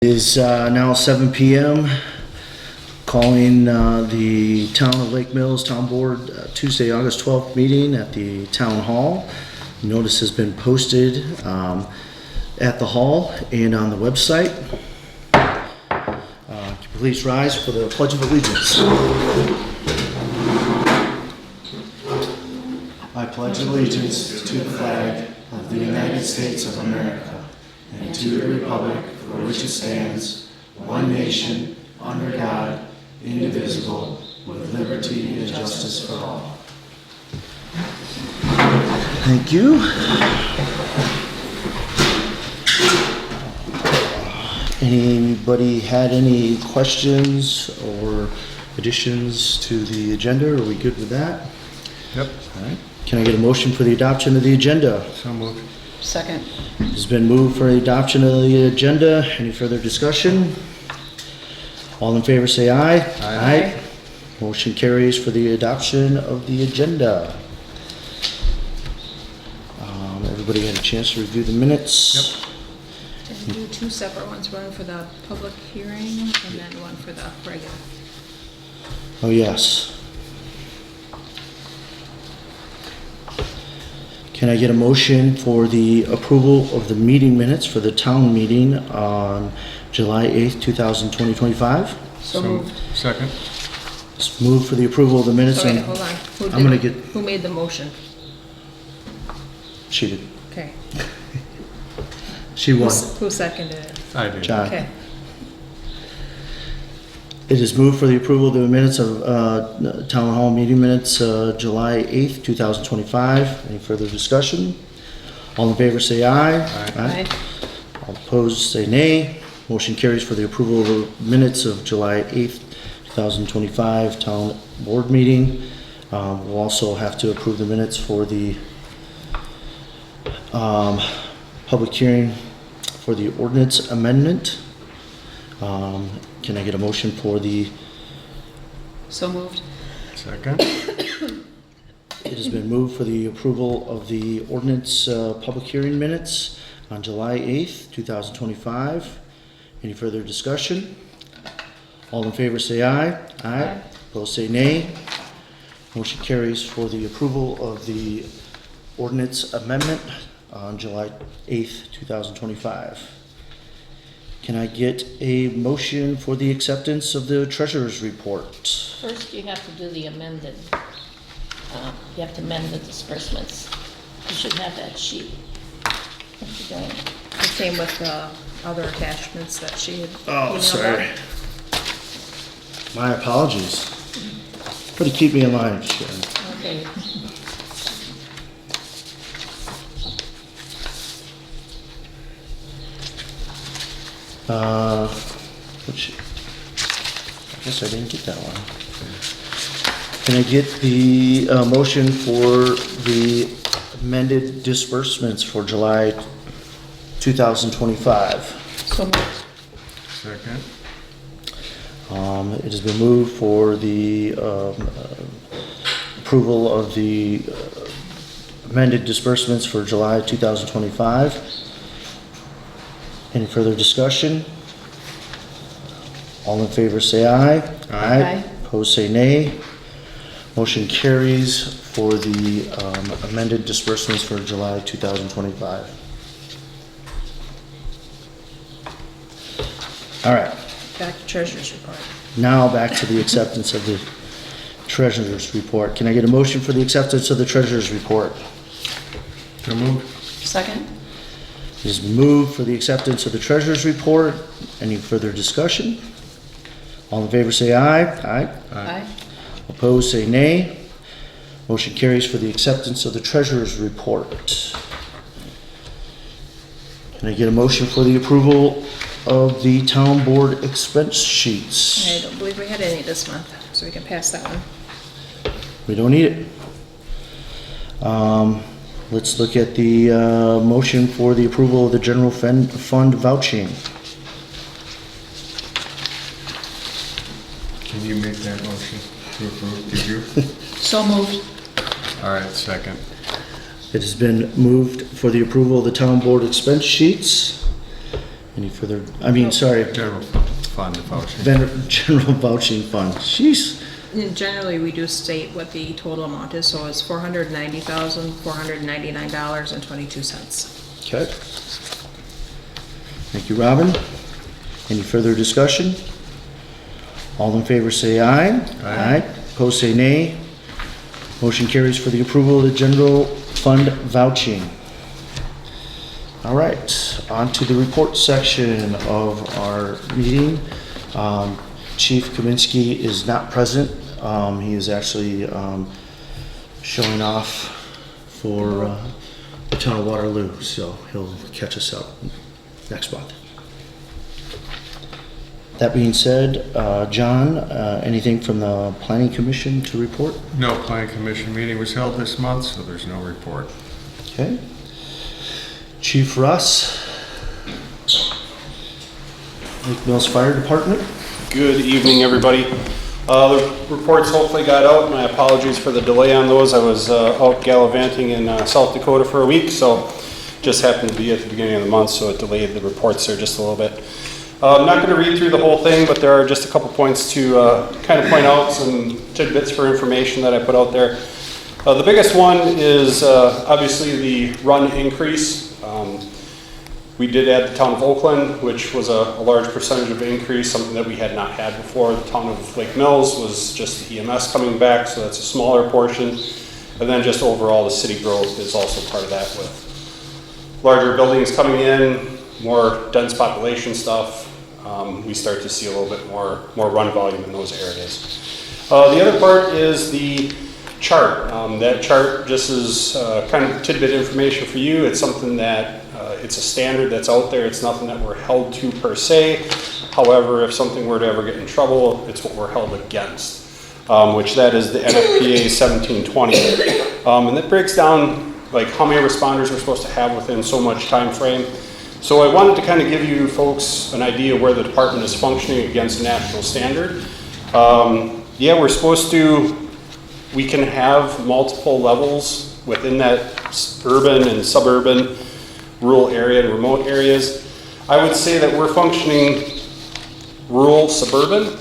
It is now 7 p.m. Calling the Town of Lake Mills Town Board Tuesday, August 12th meeting at the Town Hall. Notice has been posted at the hall and on the website. Can you please rise for the Pledge of Allegiance? I pledge allegiance to the flag of the United States of America and to the republic for which it stands, one nation, under God, indivisible, with liberty and justice for all. Thank you. Anybody had any questions or additions to the agenda? Are we good with that? Yep. All right. Can I get a motion for the adoption of the agenda? So moved. Second. It's been moved for the adoption of the agenda. Any further discussion? All in favor say aye. Aye. Motion carries for the adoption of the agenda. Everybody had a chance to review the minutes? Yep. Did we do two separate ones, one for the public hearing and then one for the regular? Oh, yes. Can I get a motion for the approval of the meeting minutes for the town meeting on July 8th, 2025? So moved. Second. It's moved for the approval of the minutes. So wait, on- hold on. I'm gonna Who made the motion? She did. Okay. She won. Who seconded it? I did. John. Okay. It is moved for the approval of the minutes of Town Hall meeting minutes, July 8th, 2025. Any further discussion? All in favor say aye. Aye. All opposed say nay. Motion carries for the approval of the minutes of July 8th, 2025 Town Board meeting. We'll also have to approve the minutes for the public hearing for the ordinance amendment. Can I get a motion for the, So moved. Second. it has been moved for the approval of the ordinance public hearing minutes on July 8th, 2025. Any further discussion? All in favor say aye. Aye. Opposed say nay. Motion carries for the approval of the ordinance amendment on July 8th, 2025. Can I get a motion for the acceptance of the treasurer's report? First, you have to do the amended, you have to amend the disbursements. You should have that sheet. If you don't, The same with the other attachments that she had Oh, emailed sorry. out. My apologies. Way to keep me in line, Sharon. okay. Which, I guess I didn't get that one. Can I get the motion for the amended disbursements for July 2025? So moved. Second. It has been moved for the approval of the amended disbursements for July 2025. Any further discussion? All in favor say aye. Aye. Opposed say nay. Motion carries for the amended disbursements for July 2025. All right. Back to treasurer's report. Now back to the acceptance of the treasurer's report. Can I get a motion for the acceptance of the treasurer's report? So moved. Second. It is moved for the acceptance of the treasurer's report. Any further discussion? All in favor say aye. Aye. Aye. Opposed say nay. Motion carries for the acceptance of the treasurer's report. Can I get a motion for the approval of the town board expense sheets? I don't believe we had any this month, so we can pass that one. We don't need it. Let's look at the motion for the approval of the general fund vouching. Can you make that motion to approve? Did you? So moved. All right, second. It has been moved for the approval of the town board expense sheets. Any further, I mean, sorry, General fund voucher. general vouching fund, jeez. And generally, we do state what the total amount is, so it's $490,499.22. Okay. Thank you, Robin. Any further discussion? All in favor say aye. Aye. Opposed say nay. Motion carries for the approval of the general fund vouching. All right, on to the report section of our meeting. Chief Kaminsky is not present. He is actually showing off for the town of Waterloo, so he'll catch us up next month. That being said, John, anything from the Planning Commission to report? No planning commission meeting was held this month, so there's no report. Okay. Chief Russ, Lake Mills Fire Department. Good evening, everybody. The reports hopefully got out. My apologies for the delay on those. I was out gallivanting in South Dakota for a week, so just happened to be at the beginning of the month, so it delayed the reports there just a little bit. I'm not going to read through the whole thing, but there are just a couple points to kind of point out, some tidbits for information that I put out there. The biggest one is obviously the run increase. We did add the town of Oakland, which was a large percentage of increase, something that we had not had before. The town of Lake Mills was just the EMS coming back, so that's a smaller portion. And then just overall, the city growth is also part of that, with larger buildings coming in, more dense population stuff. We start to see a little bit more run volume in those areas. The other part is the chart. That chart just is kind of tidbit information for you. It's something that it's a standard that's out there. It's nothing that we're held to per se. However, if something were to ever get in trouble, it's what we're held against, which that is the NFPA 1720. And that breaks down like how many responders we're supposed to have within so much time frame. So I wanted to kind of give you folks an idea where the department is functioning against national standard. Yeah, we're supposed to, we can have multiple levels within that urban and suburban, rural area and remote areas. I would say that we're functioning rural, suburban,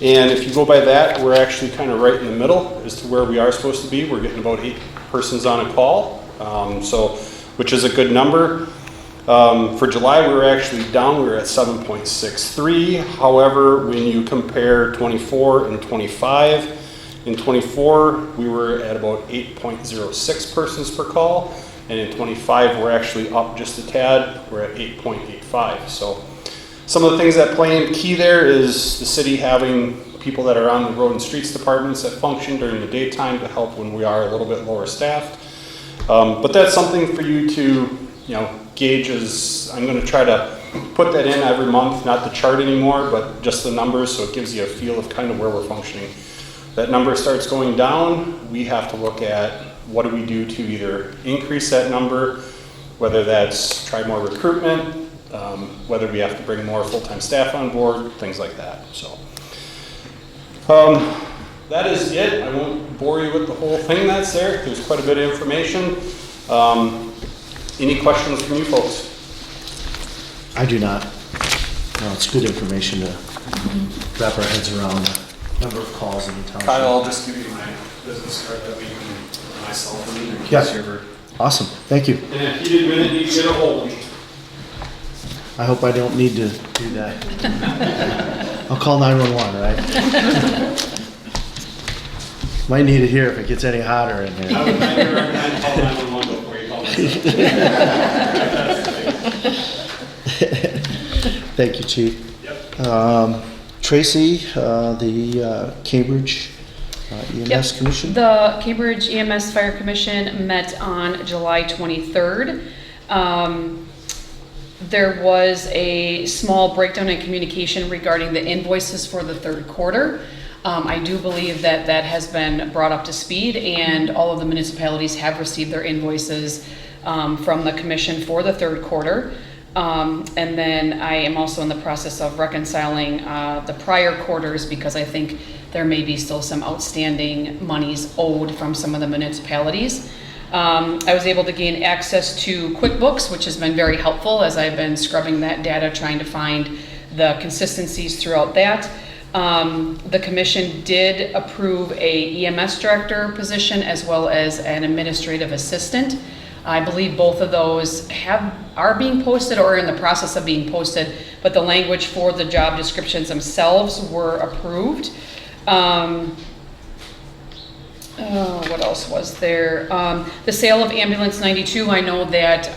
and if you go by that, we're actually kind of right in the middle as to where we are supposed to be. We're getting about 8 persons on a call, which is a good number. For July, we were actually down. We were at 7.63. However, when you compare 24 and 25, in 24, we were at about 8.06 persons per call. And in 25, we're actually up just a tad. We're at 8.85. So some of the things that play in key there is the city having people that are on the road and streets departments that function during the daytime to help when we are a little bit lower staffed. But that's something for you to, gauge. As I'm going to try to put that in every month, not the chart anymore, but just the numbers, so it gives you a feel of kind of where we're functioning. That number starts going down, we have to look at what do we do to either increase that number, whether that's try more recruitment, whether we have to bring more full-time staff on board, things like that. So that is it. I won't bore you with the whole thing that's there. There's quite a bit of information. Any questions from you folks? I do not. No, it's good information to wrap our heads around the number of calls in the town. Kyle, I'll just give you my business card that we can, myself and you. Yeah. Awesome, thank you. And if you didn't need to get a hold of me. I hope I don't need to do that. I'll call 911, right? Might need it here if it gets any hotter in I here. would recommend call 911 before you call myself. Thank you, Chief. Yep. Tracy, the Cambridge EMS Yep. Commission? The Cambridge EMS Fire Commission met on July 23rd. There was a small breakdown in communication regarding the invoices for the third quarter. I do believe that that has been brought up to speed, and all of the municipalities have received their invoices from the commission for the third quarter. And then I am also in the process of reconciling the prior quarters, because I think there may be still some outstanding monies owed from some of the municipalities. I was able to gain access to QuickBooks, which has been very helpful as I've been scrubbing that data, trying to find the consistencies throughout that. The commission did approve a EMS director position as well as an administrative assistant. I believe both of those are being posted or are in the process of being posted, but the language for the job descriptions themselves were approved. What else was there? The sale of Ambulance 92, I know that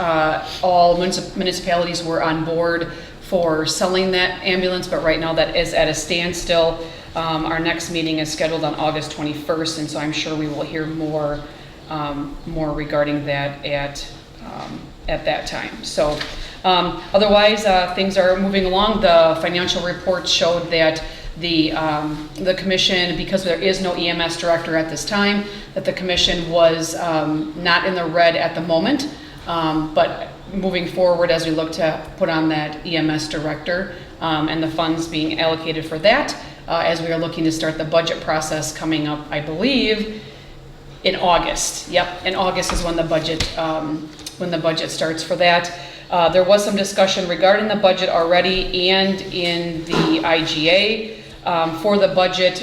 all municipalities were on board for selling that ambulance, but right now that is at a standstill. Our next meeting is scheduled on August 21st, and so I'm sure we will hear more regarding that at that time. So otherwise, things are moving along. The financial reports showed that the commission, because there is no EMS director at this time, that the commission was not in the red at the moment, but moving forward as we look to put on that EMS director and the funds being allocated for that, as we are looking to start the budget process coming up, I believe, in August. Yep, in August is when the budget starts for that. There was some discussion regarding the budget already and in the IGA. For the budget,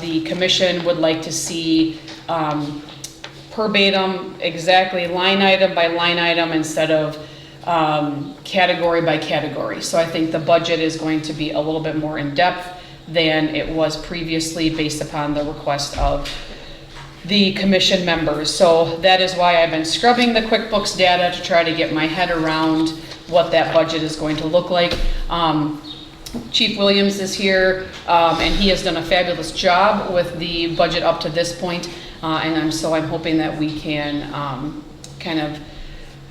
the commission would like to see verbatim, exactly line item by line item instead of category by category. So I think the budget is going to be a little bit more in depth than it was previously based upon the request of the commission members. So that is why I've been scrubbing the QuickBooks data to try to get my head around what that budget is going to look like. Chief Williams is here, and he has done a fabulous job with the budget up to this point, and I'm hoping that we can kind of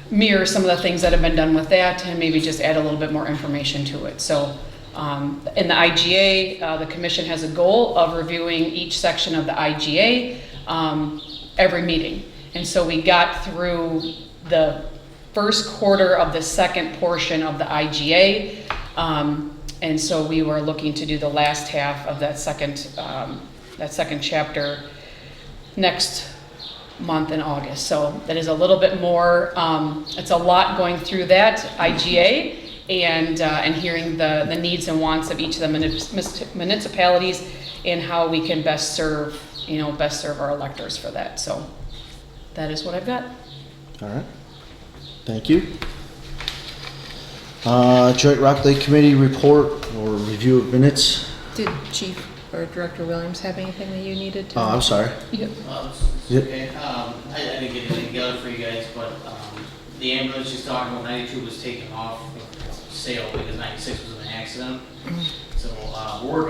mirror some of the things that have been done with that and maybe just add a little bit more information to it. So in the IGA, the commission has a goal of reviewing each section of the IGA every meeting. And so we got through the first quarter of the second portion of the IGA. And so we were looking to do the last half of that second chapter next month in August. So that is a little bit more, it's a lot going through that IGA and hearing the needs and wants of each of the municipalities and how we can best serve our electors for that. So that is what I've got. All right. Thank you. Joint Rock Lake Committee report or review of minutes. Did Chief or Director Williams have anything that you needed to? Oh, I'm sorry. Yep. Yep. Okay, I didn't get anything together for you guys, but the ambulance she's talking about, 92 was taken off sale because 96 was an accident. So we're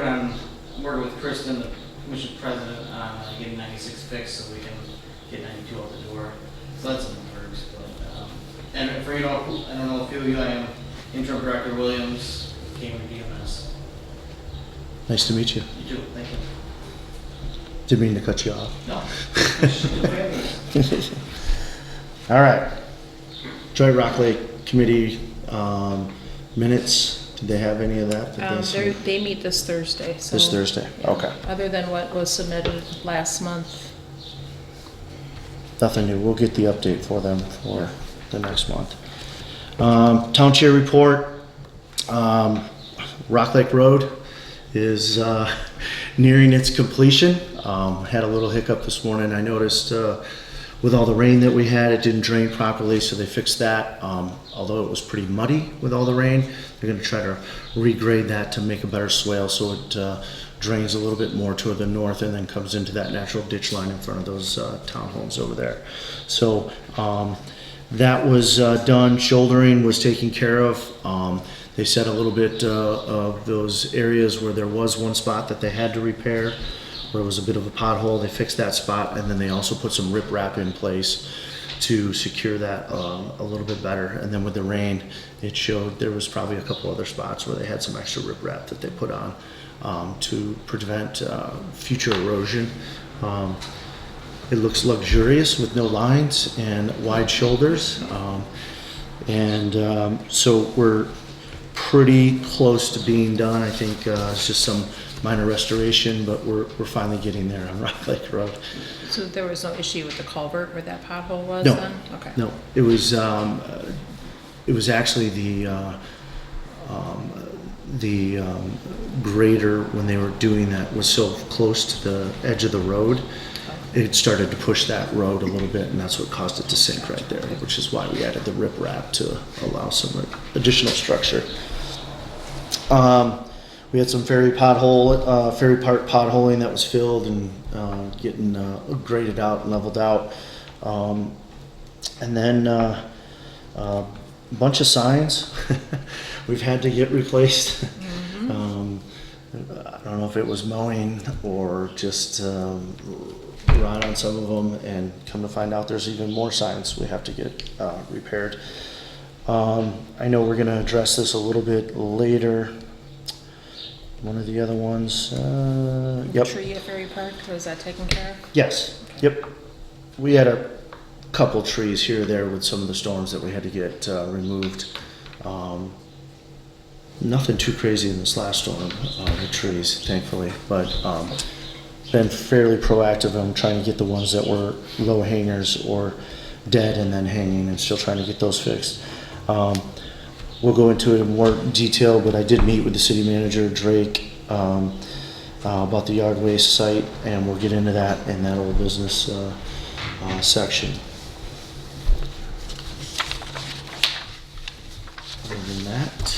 working with Kristen, the commission president, on getting 96 fixed so we can get 92 out the door. So that's in the works. But, and for I don't know if you, I am interim director Williams, came with DMS. Nice to meet you. You too, thank you. Didn't mean to cut you off. No. All right. Joint Rock Lake Committee minutes. Did they have any of that? They meet this Thursday. So This Thursday. Okay. other than what was submitted last month. Nothing new. We'll get the update for them for the next month. Town chair report. Rock Lake Road is nearing its completion. Had a little hiccup this morning. I noticed with all the rain that we had, it didn't drain properly, so they fixed that. Although it was pretty muddy with all the rain, they're going to try to regrade that to make a better swale so it drains a little bit more toward the north and then comes into that natural ditch line in front of those townhomes over there. So that was done. Shouldering was taken care of. They said a little bit of those areas where there was one spot that they had to repair, where it was a bit of a pothole. They fixed that spot, and then they also put some riprap in place to secure that a little bit better. And then with the rain, it showed there was probably a couple other spots where they had some extra riprap that they put on to prevent future erosion. It looks luxurious with no lines and wide shoulders. So we're pretty close to being done. I think it's just some minor restoration, but we're finally getting there on Rock Lake Road. So there was no issue with the culvert where that pothole was No. then? Okay. No, it was actually the grader, when they were doing that, was so close to the edge of the road, it started to push that road a little bit, and that's what caused it to sink right there, which is why we added the riprap to allow some additional structure. We had some ferry park potholing that was filled and getting graded out and leveled out. And then a bunch of signs we've had to get replaced. I don't know if it was mowing or just rot on some of them, and come to find out there's even more signs we have to get repaired. I know we're going to address this a little bit later. One of the other ones, yep. Tree at Ferry Park, was that taken care of? Yes, yep. We had a couple trees here or there with some of the storms that we had to get removed. Nothing too crazy in this last storm, the trees, thankfully, but been fairly proactive on trying to get the ones that were low hangers or dead and then hanging, and still trying to get those fixed. We'll go into it in more detail, but I did meet with the city manager, Drake, about the yard waste site, and we'll get into that in that old business section. Other than that,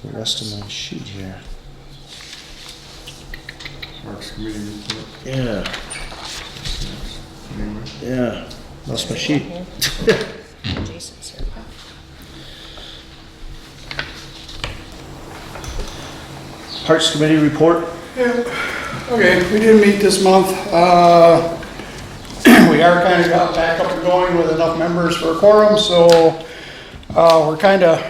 the rest of my sheet here. Parks Committee report. Yeah, Anyway. yeah, lost my sheet. Jason's here. Parks Committee report. Okay, we didn't meet this month. We are kind of got back up and going with enough members for a quorum, so we're kind of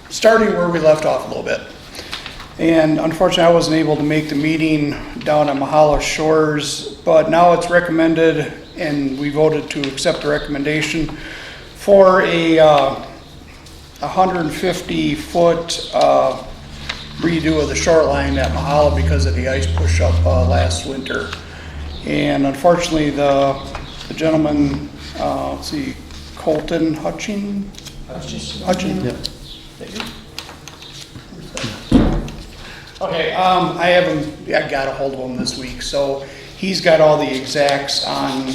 starting where we left off a little bit. And unfortunately, I wasn't able to make the meeting down at Mahalo Shores, but now it's recommended, and we voted to accept the recommendation for a 150-foot redo of the shoreline at Mahalo because of the ice push-up last winter. And unfortunately, the gentleman, let's see, Colton Hutchin? Yep. Okay, I got a hold of him this week, so he's got all the exacts on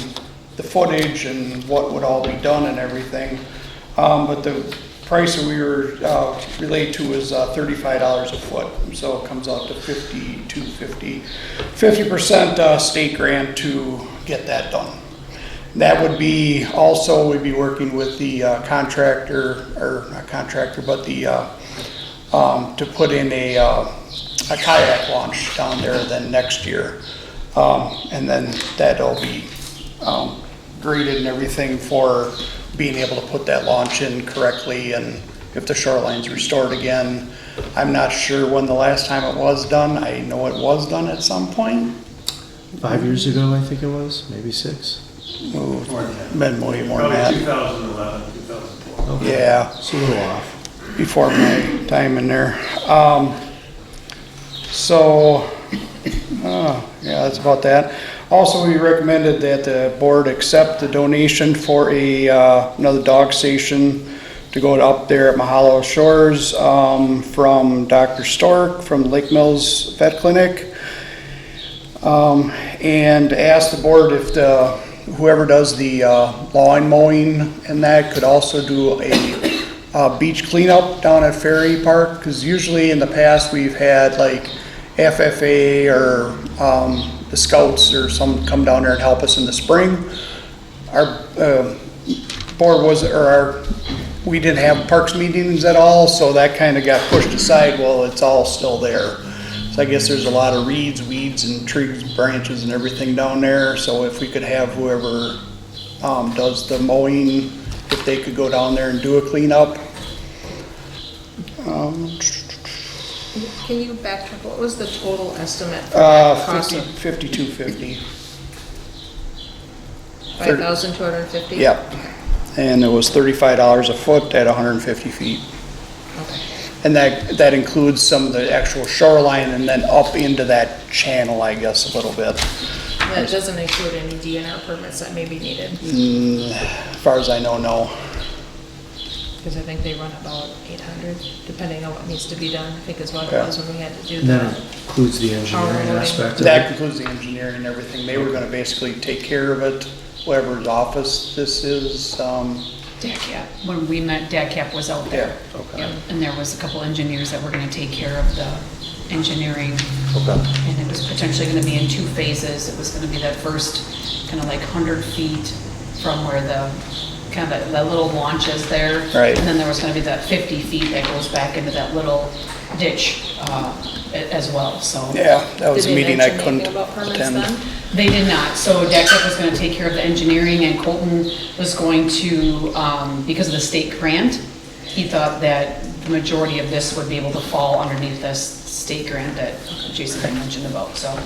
the footage and what would all be done and everything. But the price that we were relayed to is $35 a foot, so it comes out to $52.50. 50% state grant to get that done. That would be also, we'd be working with the contractor, or not contractor, but the to put in a kayak launch down there then next year, and then that'll be graded and everything for being able to put that launch in correctly, and if the shoreline's restored again. I'm not sure when the last time it was done. I know it was done at some point. 5 years ago, I think it was, maybe 6. Oh, been way more than that. 2011, 2012. Okay. Yeah, It's a little off. before my time in there. Yeah, that's about that. Also, we recommended that the board accept the donation for another dog station to go up there at Mahalo Shores from Dr. Stork from Lake Mills Vet Clinic. And ask the board if whoever does the lawn mowing and that could also do a beach cleanup down at Ferry Park, because usually in the past we've had like FFA or the scouts or some come down there and help us in the spring. Our board we didn't have parks meetings at all, so that kind of got pushed aside. Well, it's all still there. So I guess there's a lot of reeds, weeds, and trees, branches, and everything down there. So if we could have whoever does the mowing, if they could go down there and do a cleanup. Can you backtrack, what was the total estimate for that cost? 5250. 5,250? Yep. and it was $35 a foot at 150 feet. Okay. And that includes some of the actual shoreline and then up into that channel, I guess, a little bit. That doesn't include any DNR permits that may be needed, As far as I know, no. because I think they run about 800, depending on what needs to be done, I think is what it Okay. was when we had to do And that that. includes the engineering Power aspect of That it? includes the engineering and everything. They were gonna basically take care of it, whoever's office this is. DACAP, when we met, DACAP was out there. Okay. Yep, and there was a couple engineers that were gonna take care of the engineering. Okay. And it was potentially gonna be in 2 phases. It was gonna be that first kind of like 100 feet from where the, kind of that little launch is there. Right. And then there was gonna be that 50 feet that goes back into that little ditch as well, so. Yeah, that was Did a they meeting I mention couldn't anything about permits attend. then? They did not, so DACAP was gonna take care of the engineering, and Colton was going to, because of the state grant, he thought that the majority of this would be able to fall underneath this state grant that Jason had mentioned about, so.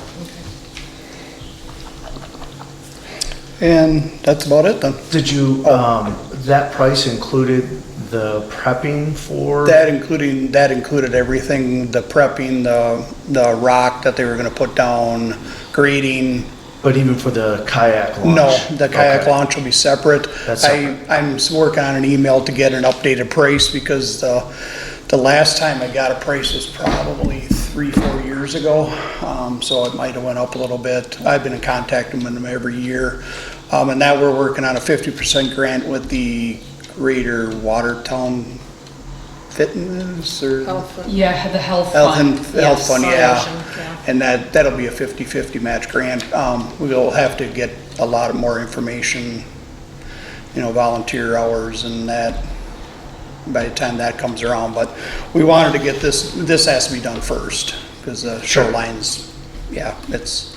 And that's about it then. Did you, that price included the prepping for? That included everything, the prepping, the rock that they were gonna put down, grading. But even for the kayak launch? No, the kayak Okay. launch will be separate. That's separate. I'm working on an email to get an updated price because the last time I got a price was probably 3-4 years ago. So it might have went up a little bit. I've been in contact with them every year. And now we're working on a 50% grant with the Greater Watertown Fitness or? Health fund. Yeah, the health Health fund. Health Fund, yeah. Foundation, yeah. And that'll be a 50/50 match grant. We'll have to get a lot more information, volunteer hours and that by the time that comes around. But we wanted to get this has to be done first because the shorelines, it's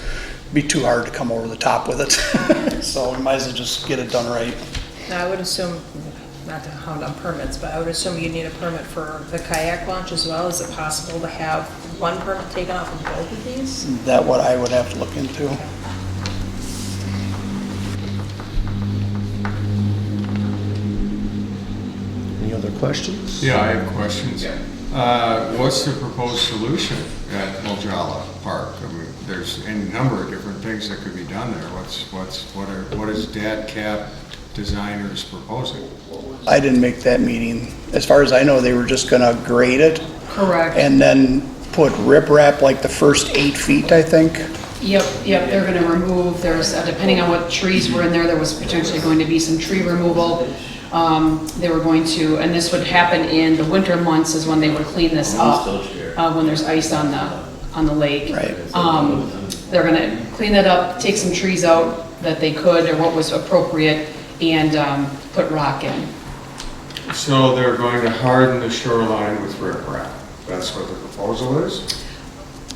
be too hard to come over the top with it. So we might as well just get it done right. Now, I would assume, not to hound on permits, but I would assume you need a permit for the kayak launch as well. Is it possible to have one permit taken off of both of these? That what I would have to look into. Any other questions? Yeah, I have questions. What's the proposed solution at Moljala Park? I mean, there's any number of different things that could be done there. What is DADCAP designers proposing? I didn't make that meeting. As far as I know, they were just gonna grade it Correct. and then put riprap like the first 8 feet, I think. Yep, they're gonna remove, there's, depending on what trees were in there, there was potentially going to be some tree removal. They were going to, and this would happen in the winter months is when they would clean this up, when there's ice on the lake. Right. They're gonna clean that up, take some trees out that they could, or what was appropriate, and, put rock in. So they're going to harden the shoreline with riprap. That's what the proposal is?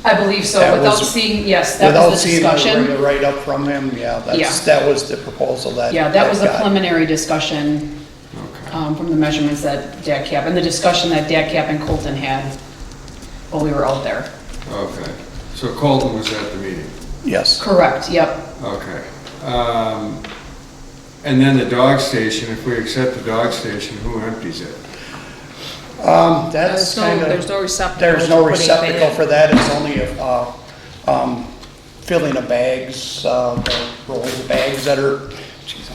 I believe so, That without was- seeing, yes, that was the Without seeing discussion. the write up from him, that was the proposal that. Yeah, that was the got. preliminary discussion Okay. from the measurements that DACAP, and the discussion that DACAP and Colton had while we were out there. Okay. So Colton was at the meeting? Yes. Correct, yep. Okay. And then the dog station, if we accept the dog station, who empties it? That's kind of. There's no receptacle. There's no to put anything receptacle in. for that, it's only filling of bags, the rolls of bags that are.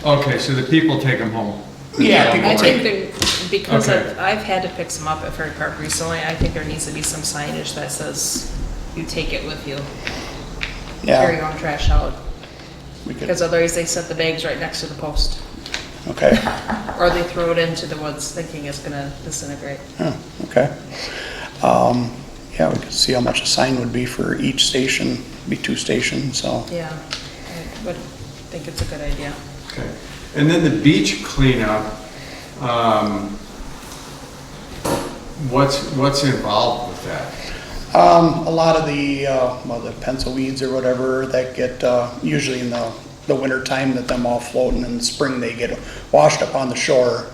Okay, so the people take them home? Yeah, people I take- think because Okay. I've had to pick some up at Ferry Park recently, I think there needs to be some signage that says you take it with you. Carry your own trash out, We could- because otherwise they set the bags right next to the post. Okay, Or they throw it into the woods thinking it's gonna disintegrate. okay. Yeah, we could see how much a sign would be for each station, be 2 stations, so. Yeah, I would think it's a good idea. Okay. And then the beach cleanup, what's involved with that? A lot of the pencil weeds or whatever that get, usually in the winter time that them all floating, in the spring they get washed up on the shore.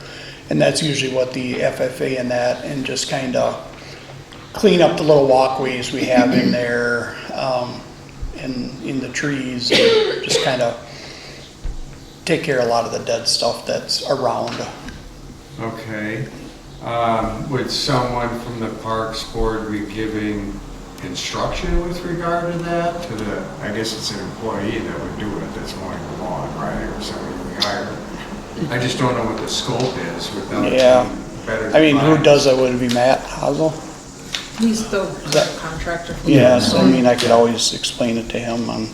And that's usually what the FFA and just kind of clean up the little walkways we have in there, in the trees, and just kind of take care of a lot of the dead stuff that's around. Okay. Would someone from the Parks Board be giving instruction with regard to that? To the, I guess it's an employee that would do it, that's mowing the lawn, right, or somebody we hire. I just don't know what the scope is without Yeah. better. I mean, who defined. does that? Would it be Matt Hazel? He's the that- contractor. for Yes, the- I mean, I could always explain it to him on,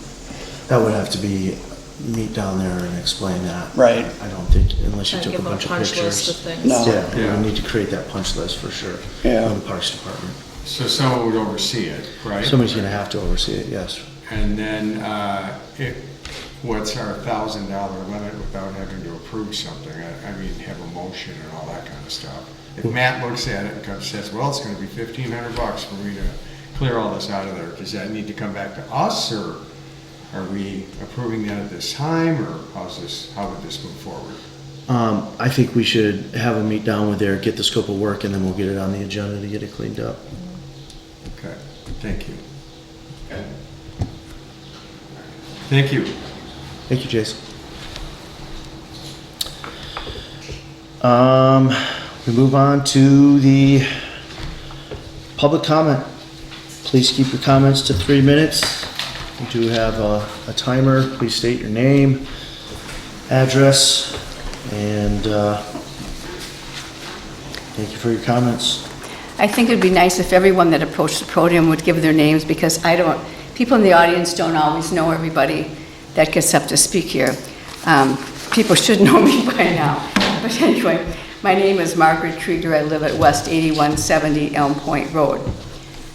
That would have to be, meet down there and explain that. Right. I don't think, unless you Kind of took a give him a bunch of punch list of pictures. things. No. Yeah, we Yeah. would need to create that punch list for sure. Yeah. From the Parks Department. So someone would oversee it, right? Somebody's gonna have to oversee it, yes. And then, what's our $1,000 limit without having to approve something? I mean, have a motion and all that kind of stuff. If Matt looks at it and comes, says, well, it's gonna be $1,500 for me to clear all this out of there, does that need to come back to us, or are we approving that at this time, or how would this move forward? I think we should have a meet down with there, get the scope of work, and then we'll get it on the agenda to get it cleaned up. Okay, thank you. Thank you. Thank you, Jason. We move on to the public comment. Please keep your comments to 3 minutes. We do have a timer. Please state your name, address, and thank you for your comments. I think it'd be nice if everyone that approached the podium would give their names, because people in the audience don't always know everybody that gets up to speak here. People should know me by now. But anyway, my name is Margaret Krieger. I live at West 8170 Elm Point Road.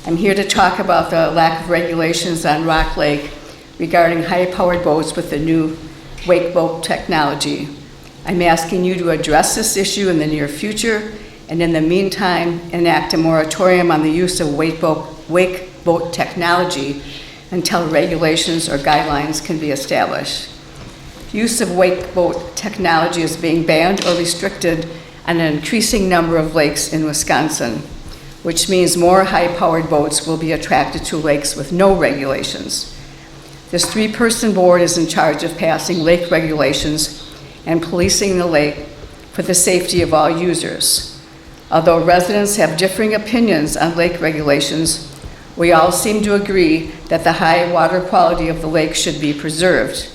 I'm here to talk about the lack of regulations on Rock Lake regarding high-powered boats with the new wake boat technology. I'm asking you to address this issue in the near future, and in the meantime, enact a moratorium on the use of wake boat technology until regulations or guidelines can be established. Use of wake boat technology is being banned or restricted on an increasing number of lakes in Wisconsin, which means more high-powered boats will be attracted to lakes with no regulations. This 3-person board is in charge of passing lake regulations and policing the lake for the safety of all users. Although residents have differing opinions on lake regulations, we all seem to agree that the high water quality of the lake should be preserved.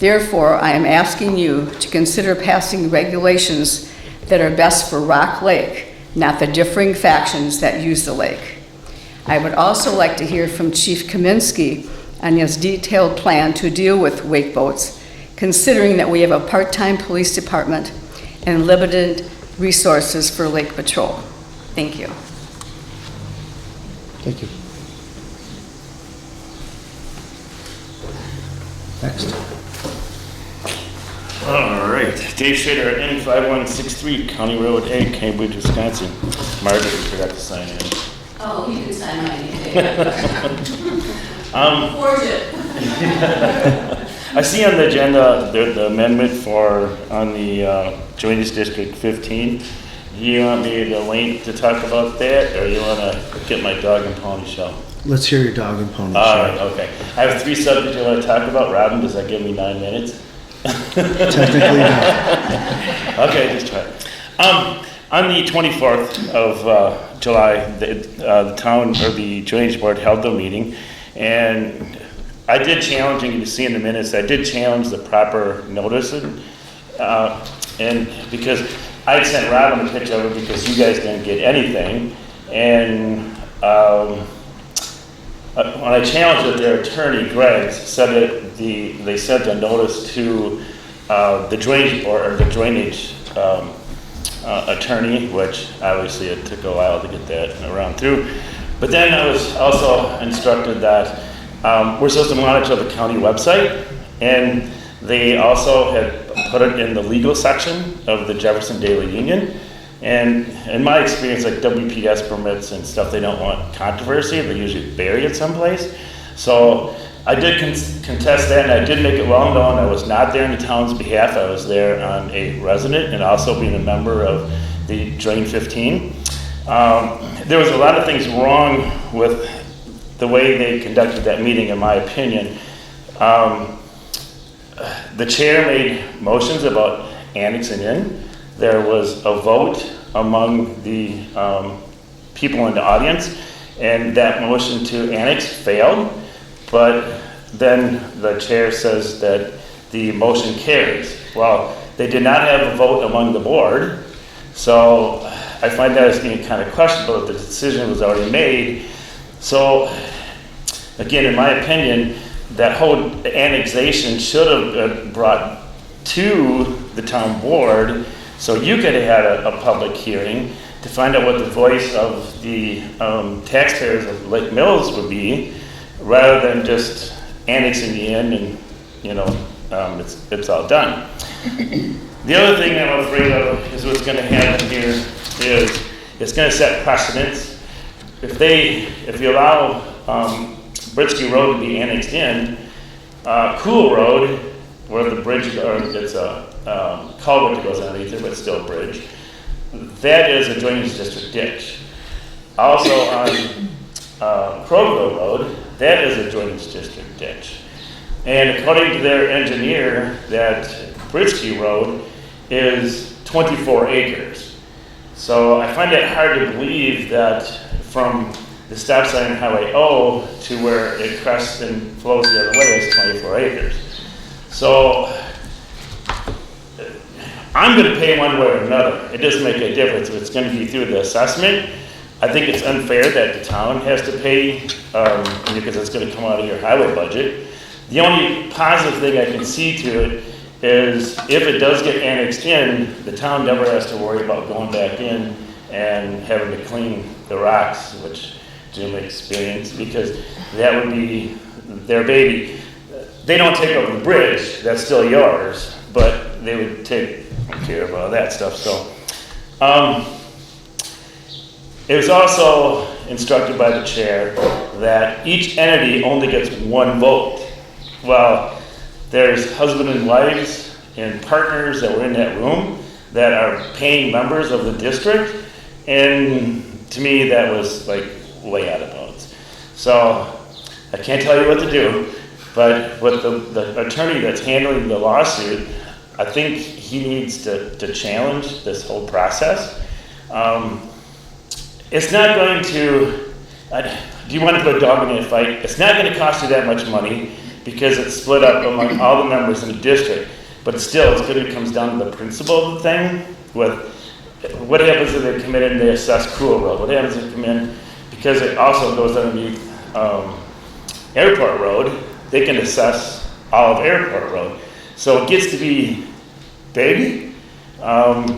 Therefore, I am asking you to consider passing regulations that are best for Rock Lake, not the differing factions that use the lake. I would also like to hear from Chief Kaminsky on his detailed plan to deal with wake boats, considering that we have a part-time police department and limited resources for lake patrol. Thank you. Thank you. Next. All right, Dave Schrader, N5163, County Road A, Cambridge, Wisconsin. Margaret, you forgot to sign in. Oh, you can sign my name. Forge it. I see on the agenda the amendment on the Drainage District 15. Do you want me to wait to talk about that, or you want to get my dog and pony show? Let's hear your dog and pony All show. right, okay. I have 3 subjects I want to talk about. Robin, does that give me 9 minutes? Technically, no. Okay, just try it. On the 24th of July, the town, or the Drainage Board held the meeting, and I did challenge, and you can see in the minutes, I did challenge the proper notice, and because I sent Robin a picture of it because you guys didn't get anything, and when I challenged it, their attorney, Greg, said that they sent a notice to the drainage board, or the drainage attorney, which obviously it took a while to get that around through. But then I was also instructed that we're supposed to monitor the county website, and they also had put it in the legal section of the Jefferson Daily Union. And in my experience, like WPS permits and stuff, they don't want controversy. They usually bury it someplace. So I did contest that, and I did make it well known I was not there in the town's behalf. I was there on a resident and also being a member of the Drain 15. There was a lot of things wrong with the way they conducted that meeting, in my opinion. the chair made motions about annexing in. There was a vote among the people in the audience, and that motion to annex failed. But then the chair says that the motion carries. Well, they did not have a vote among the board, so I find that as being kind of questionable if the decision was already made. So, again, in my opinion, that whole annexation should have been brought to the town board so you could have had a public hearing to find out what the voice of the taxpayers of Lake Mills would be, rather than just annexing the in and, you know, it's all done. The other thing I'm afraid of is what's going to happen here is it's going to set precedents. If you allow Britsky Road to be annexed in, Cool Road, where the bridge, or it's a culvert that goes underneath it, but it's still a bridge, that is a drainage district ditch. Also on Crowville Road, that is a drainage district ditch. And according to their engineer, that Britsky Road is 24 acres. So I find it hard to believe that from the stop sign on Highway O to where it crests and flows the other way is 24 acres. So I'm going to pay one way or another. It doesn't make a difference if it's going to be through the assessment. I think it's unfair that the town has to pay because it's going to come out of your highway budget. The only positive thing I can see to it is if it does get annexed in, the town never has to worry about going back in and having to clean the rocks, which Jim experienced, because that would be their baby. They don't take over the bridge, that's still yours, but they would take care of all that stuff. So it was also instructed by the chair that each entity only gets one vote. Well, there's husband and wives and partners that were in that room that are paying members of the district, and to me that was like way out of bounds. So I can't tell you what to do, but with the attorney that's handling the lawsuit, I think he needs to challenge this whole process. It's not going to, do you want to put a dog in a fight? It's not going to cost you that much money because it's split up among all the members in the district, but still it's going to come down to the principle of the thing with what happens if they come in and they assess Cool Road? What happens if they come in, because it also goes underneath Airport Road, they can assess all of Airport Road. So it gets to be big. I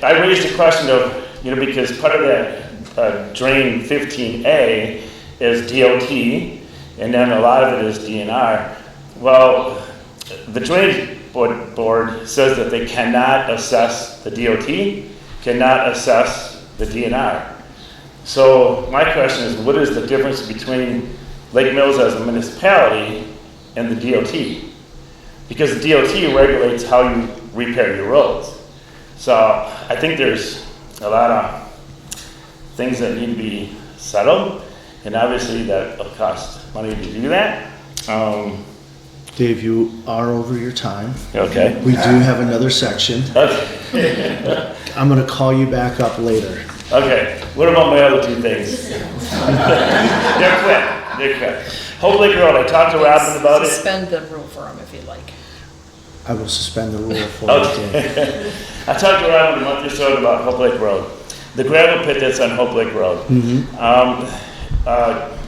raised a question of, because part of that drain 15A is DOT, and then a lot of it is DNR. Well, the drainage board says that they cannot assess the DOT, cannot assess the DNR. So my question is, what is the difference between Lake Mills as a municipality and the DOT? Because the DOT regulates how you repair your roads. So I think there's a lot of things that need to be settled, and obviously that will cost money to do that. Dave, you are over your time. Okay. We do have another section. Okay. I'm going to call you back up later. Okay. What about my other two things? They're quick. They're quick. Hope Lake Road, I talked to Robin about it. Suspend the rule for him if you'd like. I will suspend the rule for you. Okay. I talked to Robin a month or so about Hope Lake Road. The gravel pit that's on Hope Lake Road.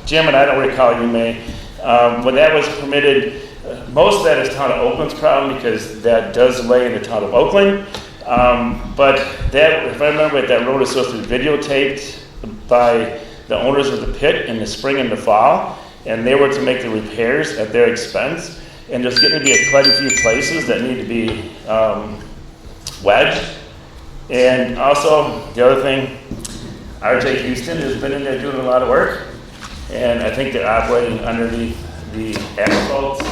Jim, and I don't recall, you may, when that was permitted, most of that is town of Oakland's problem because that does lay in the town of Oakland. But that, if I remember it, that road is supposed to be videotaped by the owners of the pit in the spring and the fall, and they were to make the repairs at their expense. And there's getting to be quite a few places that need to be wedged. And also, the other thing, RJ Houston has been in there doing a lot of work, and I think they're operating underneath the asphalt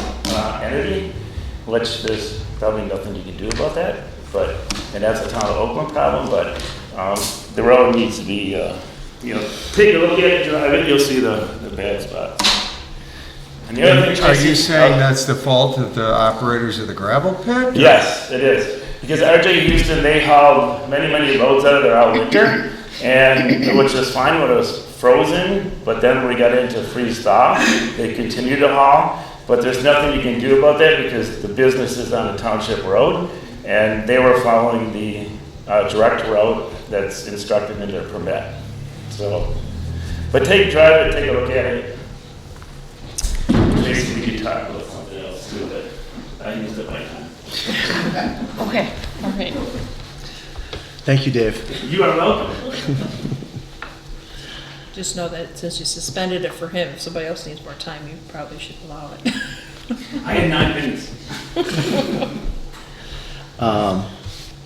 entity, which there's probably nothing you can do about that. But, and that's a town of Oakland problem, but the road needs to be, take a look at it, drive it, you'll see the bad spots. And the other thing, Are you Tracy- saying that's the fault of the operators of the gravel pit? Yes, it is. Because RJ Houston, they hauled many, many loads out of there all winter, and which was fine when it was frozen, but then when we got into freeze thaw, they continued to haul. But there's nothing you can do about that because the business is on a township road, and they were following the direct route that's instructed in their permit. So, but drive it, take a look at it. Maybe we could talk about something else too, but I used up my time. Okay, all right. Thank you, Dave. You are welcome. Just know that since you suspended it for him, if somebody else needs more time, you probably should allow it. I had 9 minutes.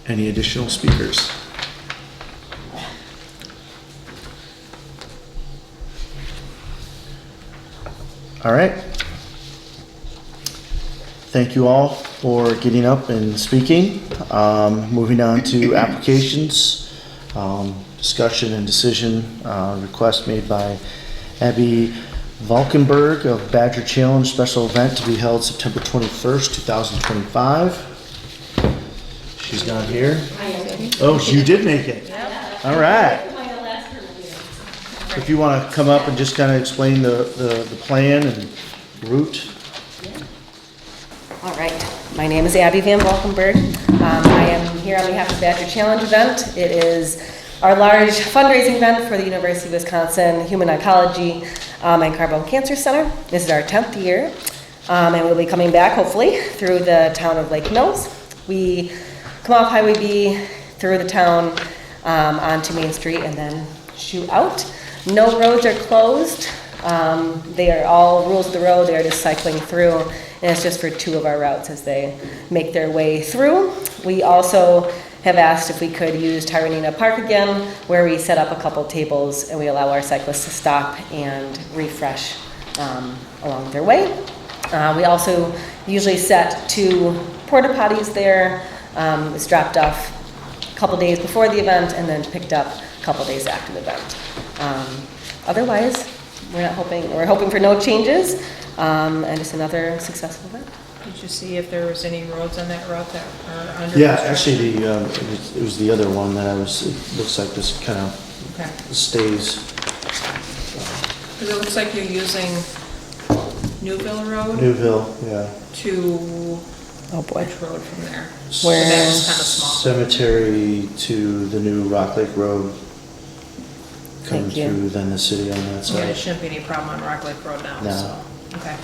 Any additional speakers? All right. Thank you all for getting up and speaking. Moving on to applications, discussion and decision, request made by Abby Valkenburg of Badger Challenge special event to be held September 21st, 2025. She's not here. Oh, you did make it. All right. If you want to come up and just kind of explain the plan and route. All right, my name is Abby Van Valkenburg. I am here on behalf of the Badger Challenge event. It is our large fundraising event for the University of Wisconsin Human Oncology and Carbone Cancer Center. This is our 10th year, and we'll be coming back, hopefully, through the town of Lake Mills. We come off Highway B, through the town, onto Main Street, and then shoot out. No roads are closed. They are all rules of the road. They are just cycling through, and it's just for 2 of our routes as they make their way through. We also have asked if we could use Tyranina Park again, where we set up a couple tables and we allow our cyclists to stop and refresh along their way. We also usually set 2 porta potties there. It's dropped off a couple days before the event and then picked up a couple days after the event. Otherwise, we're hoping for no changes, and just another successful event. Did you see if there was any roads on that route that are under? Yeah, construction? actually, it was the other one that it looks like this kind of Okay. stays. Because it looks like you're using Newville Road Newville, yeah. to, Oh, boy. which road from there? Where- That was kind of small. Cemetery to the new Rock Lake Road. Come Thank you. through then the city on that Yeah, there side. shouldn't be any problem on Rock Lake Road now, No. so, okay.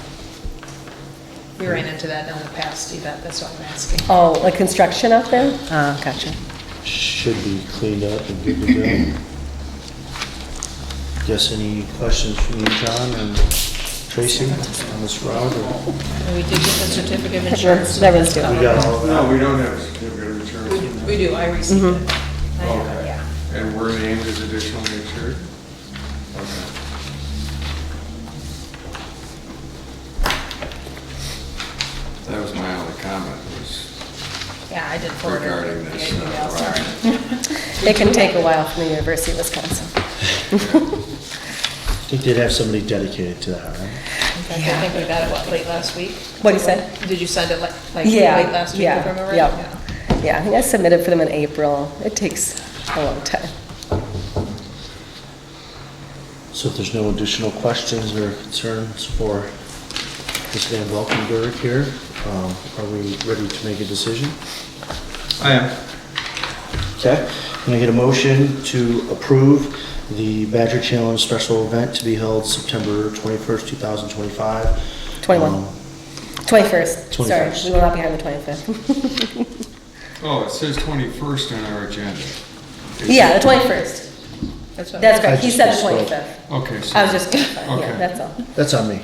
We ran into that in the past event, that's why I'm asking. Oh, like construction out there? Gotcha. Should be cleaned up and good to go. Guess any questions from you, John and Tracy on this route? Or- And we did get the certificate of insurance. That was due. We got all of that? No, we don't have a certificate of insurance. We do, I received it. Mm-hmm. I have it, Okay. yeah. And we're named as additionally insured? Okay. That was my only comment, was Yeah, I did forward it. regarding via this. email, sorry. It can take a while from the University of Wisconsin. I think they'd have somebody dedicated to that, right? In fact, I think we got it, what, late last week? What do you say? Did you send it like Yeah, late last week, yeah, if I remember right? yeah. Yeah, I think I submitted for them in April. It takes a long time. So if there's no additional questions or concerns for Ms. Van Valkenburg here, are we ready to make a decision? I am. Okay, can I get a motion to approve the Badger Challenge special event to be held September 21st, 2025? 21. 21st, sorry. 21st. We will not be here on the 25th. Oh, it says 21st on our agenda. Yeah, the 21st. That's what. That's correct. I He just said the misspoke. 25th. Okay, so. I was just, yeah, Okay. that's all. That's on me.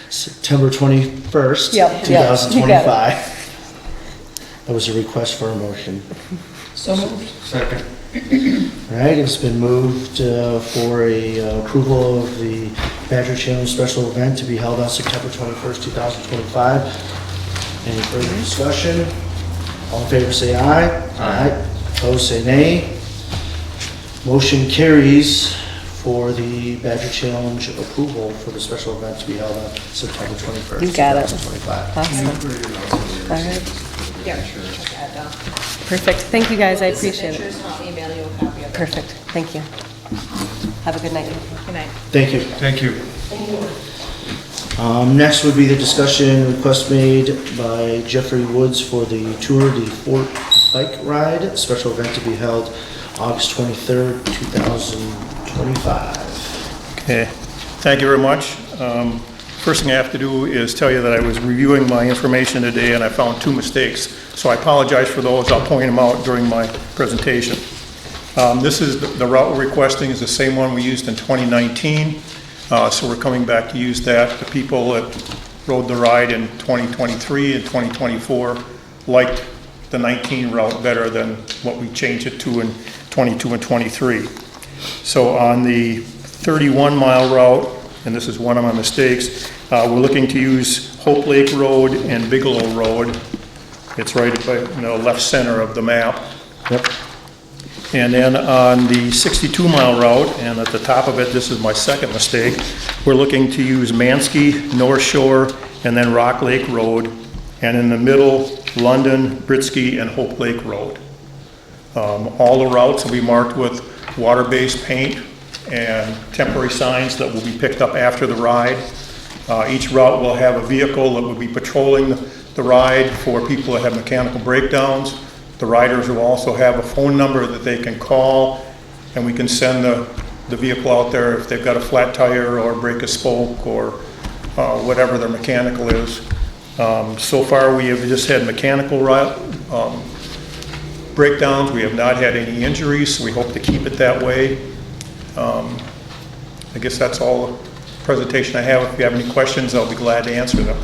September 21st, Yep, yep, you got it. 2025. That was a request for a motion. So moved. Second. All right, it's been moved for a approval of the Badger Challenge special event to be held on September 21st, 2025. Any further discussion? All in favor say aye. Aye. Opposed say nay. Motion carries for the Badger Challenge approval for the special event to be held on September 21st. You got it. 2025. Awesome. All right. Yeah, check that down. Perfect. Thank you, guys. I appreciate it. Signatures, and I'll email you a copy of it. Perfect. Thank you. Have a good night. Good night. Thank you. Thank you. Next would be the discussion request made by Jeffrey Woods for the Tour de Fort bike ride, special event to be held August 23rd, 2025. Okay, thank you very much. First thing I have to do is tell you that I was reviewing my information today and I found 2 mistakes. So I apologize for those. I'll point them out during my presentation. This is the route we're requesting is the same one we used in 2019. So we're coming back to use that. The people that rode the ride in 2023 and 2024 liked the 19 route better than what we changed it to in 22 and 23. So on the 31-mile route, and this is one of my mistakes, we're looking to use Hope Lake Road and Bigelow Road. It's right by, left center of the map. Yep. And then on the 62-mile route, and at the top of it, this is my second mistake, we're looking to use Mansky, North Shore, and then Rock Lake Road, and in the middle, London, Britsky, and Hope Lake Road. All the routes will be marked with water-based paint and temporary signs that will be picked up after the ride. Each route will have a vehicle that will be patrolling the ride for people that have mechanical breakdowns. The riders will also have a phone number that they can call, and we can send the vehicle out there if they've got a flat tire or break a spoke or whatever their mechanical is. So far, we have just had mechanical breakdowns. We have not had any injuries, so we hope to keep it that way. I guess that's all the presentation I have. If you have any questions, I'll be glad to answer them.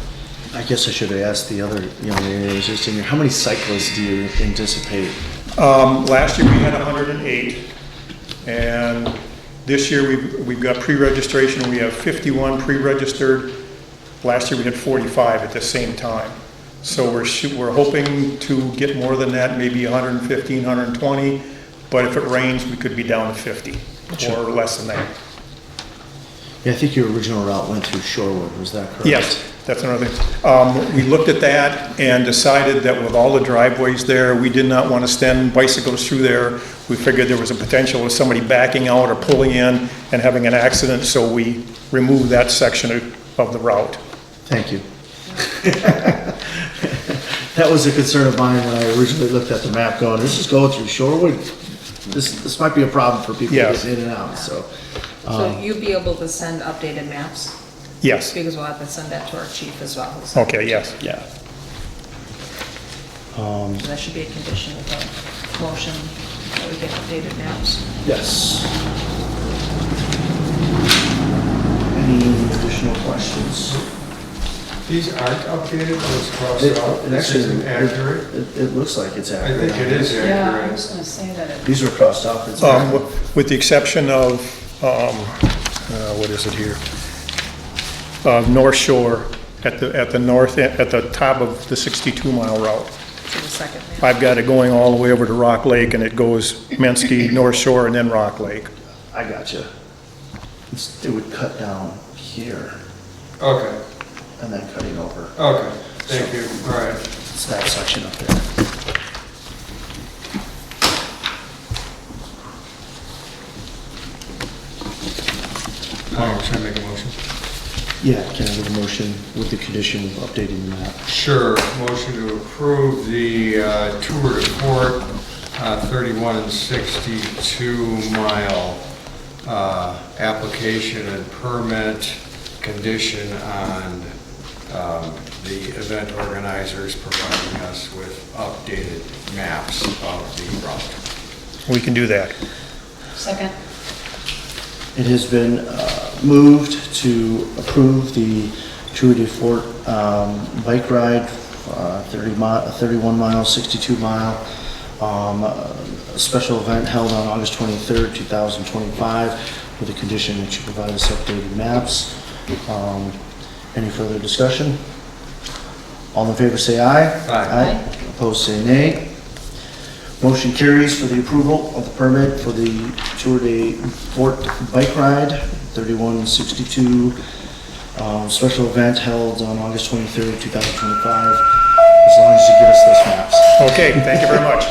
I guess I should have asked the other young lady just in here, how many cyclists do you anticipate? Last year we had 108, and this year we've got pre-registration. We have 51 pre-registered. Last year we had 45 at the same time. So we're hoping to get more than that, maybe 115, 120, but if it rains, we could be down to 50 or less than that. Yeah, I think your original route went through Shorewood, was that correct? Yes, that's another thing. We looked at that and decided that with all the driveways there, we did not want to send bicycles through there. We figured there was a potential of somebody backing out or pulling in and having an accident, so we removed that section of the route. Thank you. That was a concern of mine when I originally looked at the map going, this is going through Shorewood. This might be a problem for people Yes. getting in and out, so. So you'll be able to send updated maps? Yes. Because we'll have to send that to our chief as well. Okay, yes. Yeah. That should be a condition of the motion, that we get updated maps. Yes. Any additional questions? These aren't updated, those crossed It out, this actually, isn't accurate. it looks like it's I accurate. think it is Yeah, I accurate. was gonna say that it. These are crossed off, it's accurate. With the exception of, what is it here? North Shore at the north, at the top of the 62-mile route. To the second map. I've got it going all the way over to Rock Lake, and it goes Mensky, North Shore, and then Rock Lake. I gotcha. It would cut down here Okay, and then cutting over. okay, thank you, all right. It's that section up there. Should I make a motion? Yeah, can I get a motion with the condition of updating the map? Sure, motion to approve the Tour de Fort 31 and 62 mile application and permit condition on the event organizers providing us with updated maps of the route. We can do that. Second. It has been moved to approve the Tour de Fort bike ride, 31 mile, 62 mile, a special event held on August 23rd, 2025, with the condition that you provide us updated maps. Any further discussion? All in favor say aye. Aye. Opposed say nay. Motion carries for the approval of the permit for the Tour de Fort Bike Ride, 3162, special event held on August 23rd, 2025, as long as you give us those maps. Okay, thank you very much.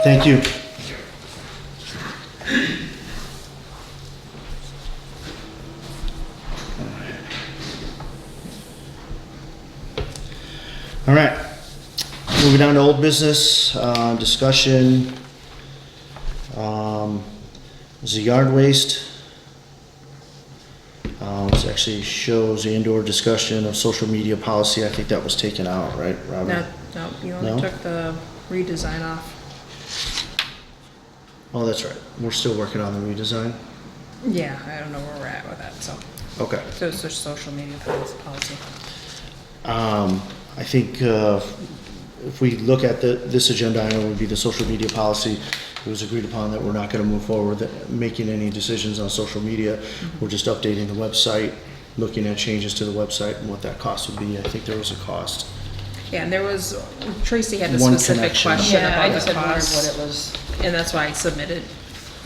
Thank you. All right, moving on to old business, discussion. There's a yard waste. It actually shows and/or discussion of social media policy. I think that was taken out, right, Robin? No, you No? only took the redesign off. Oh, that's right. We're still working on the redesign. Yeah, I don't know where we're at with that, so. Okay. So it's just social media policy. I think if we look at this agenda item, would be the social media policy. It was agreed upon that we're not going to move forward making any decisions on social media. We're just updating the website, looking at changes to the website and what that cost would be. I think there was a cost. Yeah, and there was, Tracy had a One specific connection. question Yeah, I about just the had wondered cost. what it was. And that's why I submitted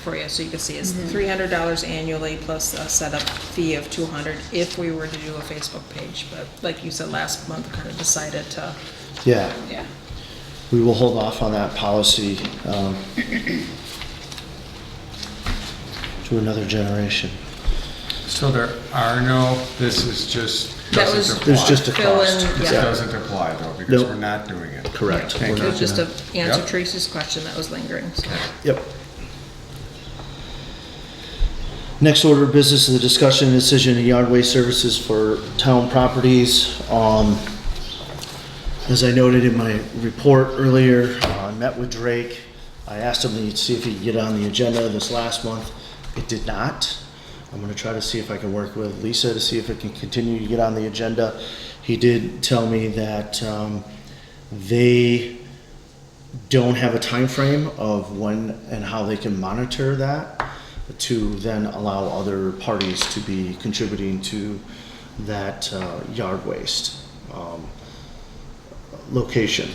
for you, so you can see it's $300 annually plus a setup fee of $200 if we were to do a Facebook page. But like you said, last month, kind of decided to, Yeah, yeah. we will hold off on that policy to another generation. So there are no, this is just, That doesn't was- apply. There's just a Fill cost. in, This yeah. doesn't apply though, because Nope. we're not doing it. Correct. Thank We're It not was just gonna- to answer Yep. Tracy's question that was lingering, so. Yep. Next order of business is the discussion and decision of yard waste services for town properties. As I noted in my report earlier, I met with Drake. I asked him to see if he could get on the agenda this last month. It did not. I'm gonna try to see if I can work with Lisa to see if it can continue to get on the agenda. He did tell me that they don't have a time frame of when and how they can monitor that to then allow other parties to be contributing to that yard waste location.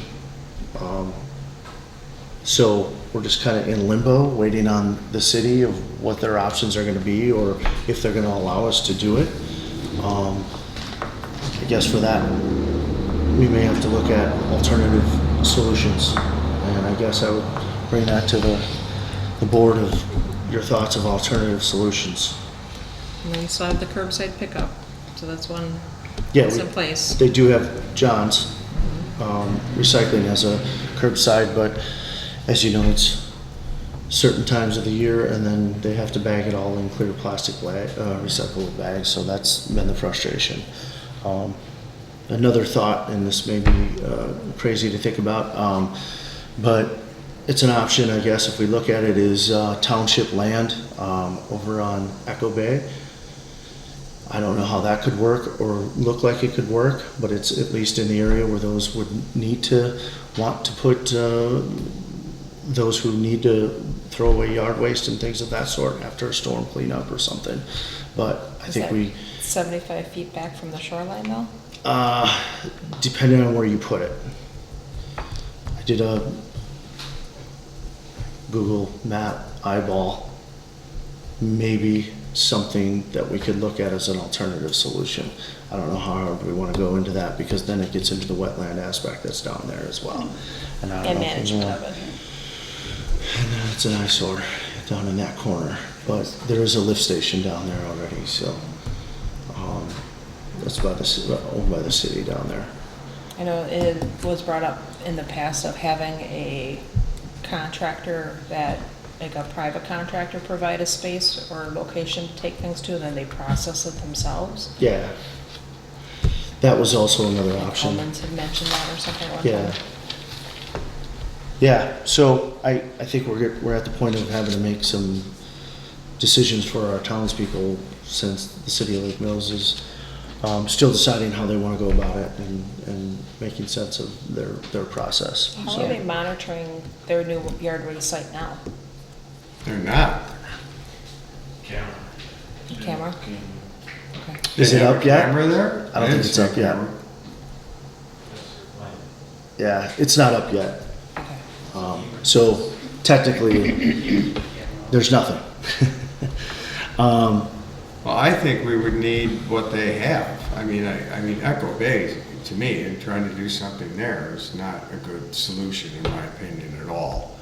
So we're just kind of in limbo, waiting on the city of what their options are going to be, or if they're going to allow us to do it. I guess for that, we may have to look at alternative solutions. And I guess I would bring that to the board of your thoughts of alternative solutions. And then you still have the curbside pickup, so that's one Yeah, that's in place. they do have John's recycling as a curbside, but as you know, it's certain times of the year, and then they have to bag it all in clear plastic recyclable bags, so that's been the frustration. Another thought, and this may be crazy to think about, but it's an option, I guess, if we look at it, is township land over on Echo Bay. I don't know how that could work or look like it could work, but it's at least in the area where those would want to put those who need to throw away yard waste and things of that sort after a storm cleanup or something. But I Is think that we, 75 feet back from the shoreline though? depending on where you put it. I did a Google map eyeball, maybe something that we could look at as an alternative solution. I don't know how hard we want to go into that, because then it gets into the wetland aspect that's down there as well. And I don't And know if we management want- of it. And it's an eyesore down in that corner, but there is a lift station down there already, so, that's owned by the city down there. I know it was brought up in the past of having a contractor that, like a private contractor, provide a space or location to take things to, and then they process it themselves. Yeah. That was also another option. Coleman's had mentioned that or something like Yeah. that. Yeah, so I think we're at the point of having to make some decisions for our townspeople, since the city of Lake Mills is still deciding how they want to go about it and making sense of their process. How So- are they monitoring their new yard waste site now? They're not. Camera? Okay. Is They it have up a yet? camera there? I don't think didn't it's see a up yet. camera. Yeah, it's not up yet. Okay. So technically, there's nothing. Well, I think we would need what they have. I mean, Echo Bay, to me, and trying to do something there is not a good solution, in my opinion, at all.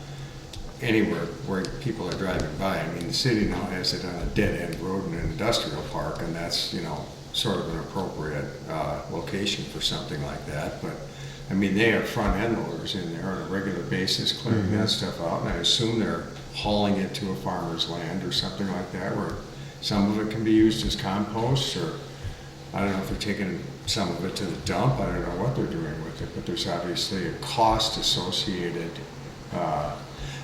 Anywhere where people are driving by. I mean, the city now has it on a dead-end road in an industrial park, and that's, sort of an appropriate location for something like that. But, I mean, they have front-end loaders in there on a regular basis clearing that stuff out, and I assume they're hauling it to a farmer's land or something like that, where some of it can be used as compost, or I don't know if they're taking some of it to the dump. I don't know what they're doing with it, but there's obviously a cost associated.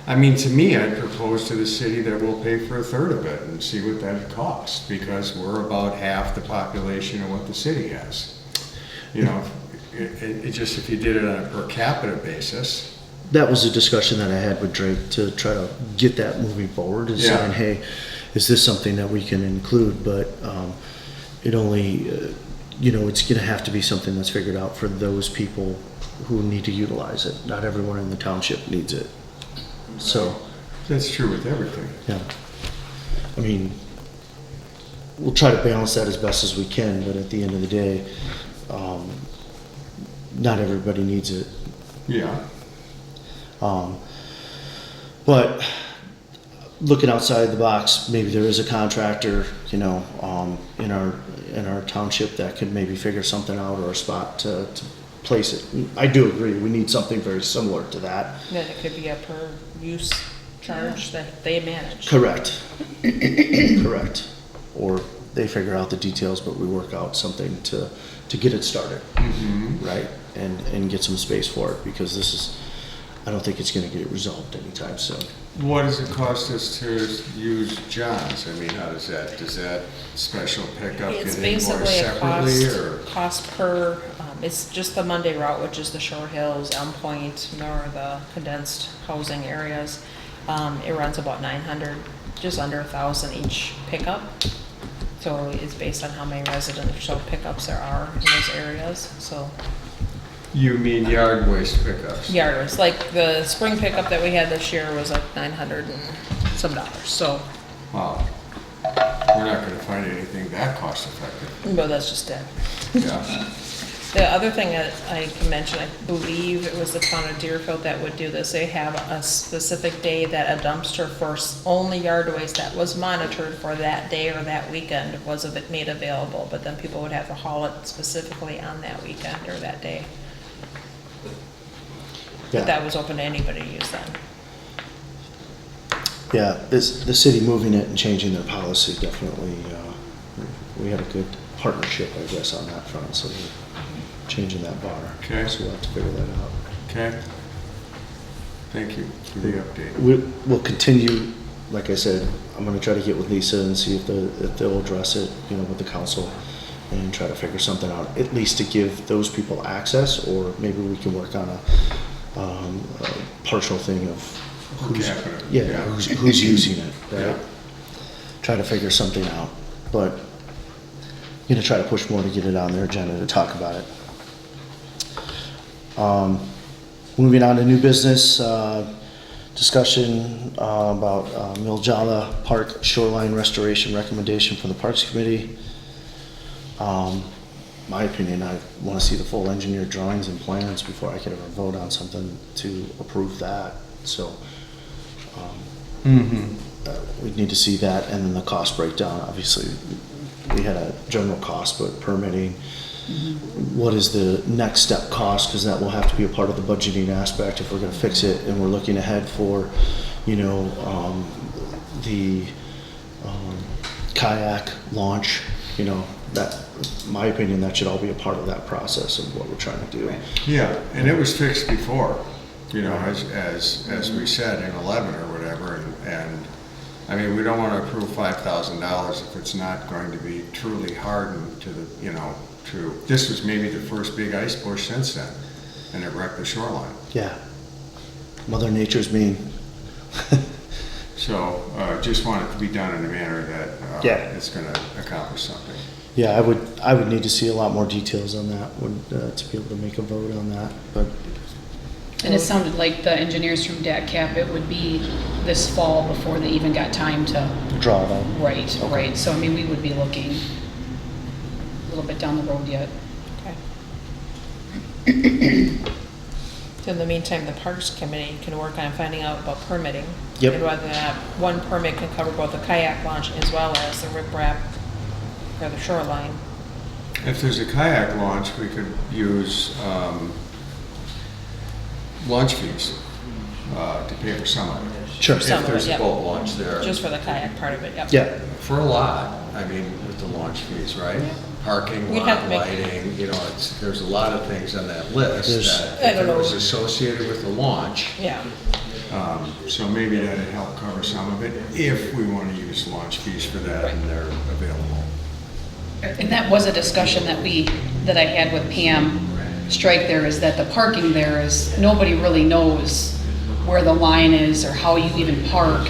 I mean, to me, I'd propose to the city that we'll pay for a third of it and see what that costs, because we're about half the population of what the city has. It just, if you did it on a per capita basis. That was a discussion that I had with Drake to try to get that moving forward, is saying, hey, is this something that we can include? But it only, it's going to have to be something that's figured out for those people who need to utilize it. Not everyone in the township needs it. So that's true with everything. Yeah. I mean, we'll try to balance that as best as we can, but at the end of the day, not everybody needs it. Yeah. But looking outside the box, maybe there is a contractor, in our township that could maybe figure something out, or a spot to place it. I do agree, we need something very similar to that. Then it could be a per use charge that they manage. Correct. Correct. Or they figure out the details, but we work out something to get it started, right? And get some space for it, because I don't think it's gonna get resolved anytime soon. What does it cost us to use John's? I mean, how does that special pickup It's get invoiced basically a separately, or? cost per, it's just the Monday route, which is the Shore Hills, Elm Point, or the condensed housing areas. It runs about 900, just under 1,000 each pickup. So it's based on how many residential pickups there are in those areas, so. You mean yard waste pickups? Yard waste, like the spring pickup that we had this year was like $900 and some dollars, so. Wow. We're not gonna find anything that cost effective. But that's just it. Yeah. The other thing that I can mention, I believe it was the town of Deerfield that would do this. They have a specific day that a dumpster for only yard waste that was monitored for that day or that weekend was made available, but then people would have to haul it specifically on that weekend or that day. Yeah. But that was open to anybody to use then. Yeah, the city moving it and changing their policy definitely, we had a good partnership, I guess, on that front, so we're changing that bar. Okay. So we'll have to figure that out. Okay. Thank you for the update. We'll continue, like I said, I'm gonna try to get with Lisa and see if they'll address it, with the council, and try to figure something out, at least to give those people access, or maybe we can work on a partial thing of who's using it, right? Yeah. Try to figure something out, but gonna try to push more to get it on their agenda to talk about it. Moving on to new business, discussion about Miljala Park shoreline restoration recommendation from the Parks Committee. My opinion, I want to see the full engineered drawings and plans before I can ever vote on something to approve that. So we need to see that, and then the cost breakdown. Obviously, we had a general cost, but permitting, what is the next step cost? Because that will have to be a part of the budgeting aspect if we're going to fix it, and we're looking ahead for, the kayak launch. That, my opinion, that should all be a part of that process of what we're trying to do. Yeah, and it was fixed before, as we said, in 11 or whatever, and I mean, we don't want to approve $5,000 if it's not going to be truly hardened to the, this was maybe the first big ice push since then, and it wrecked the shoreline. Yeah. Mother Nature's mean. So, just want it to be done in a manner that it's going to accomplish something. Yeah, I would need to see a lot more details on that to be able to make a vote on that, but And it sounded like the engineers from DATCAP, it would be this fall before they even got time to, Draw it out. right, right. So, I mean, we would be looking a little bit down the road yet. Okay. So in the meantime, the Parks Committee can work on finding out about permitting. Yep. And whether or not one permit can cover both the kayak launch as well as the riprap for the shoreline. If there's a kayak launch, we could use launch fees to pay for some of it. Sure. Some If of it, there's a yep. boat launch there. Just for the kayak part of it, yep. Yeah, For a lot, I mean, with the launch fees, right? Parking, We'd have lot to make- lighting, you know, there's a lot of things on that list There's- that I if don't it was know. associated with the launch, Yeah. so maybe that'd help cover some of it, if we want to use launch fees for that and they're available. And that was a discussion that I had with Pam Strike there, is that the parking there is, nobody really knows where the line is or how you even park.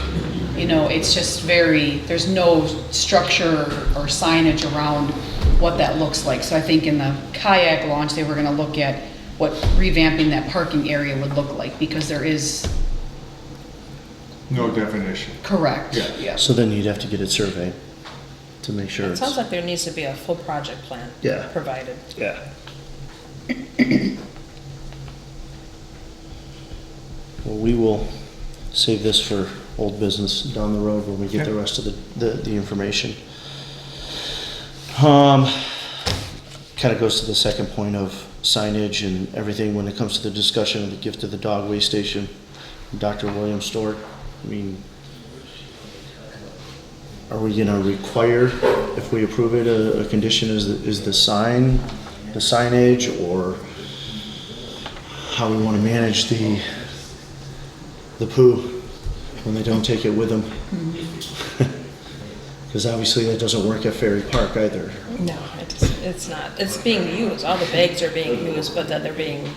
You know, it's just there's no structure or signage around what that looks like. So I think in the kayak launch, they were gonna look at what revamping that parking area would look like, because there is, No definition. correct, Yeah. yeah. so then you'd have to get it surveyed to make sure It it's. sounds like there needs to be a full project plan. Yeah. Provided. Yeah. Well, we will save this for old business down the road when we get the rest of the information. Kind of goes to the second point of signage and everything when it comes to the discussion of the gift of the dog waste station. Dr. William Stork, I mean, are we gonna require, if we approve it, a condition is the signage, or how we wanna manage the poo when they don't take it with them? Because obviously that doesn't work at Ferry Park either. No, it's not. It's being used. All the bags are being used, but then they're being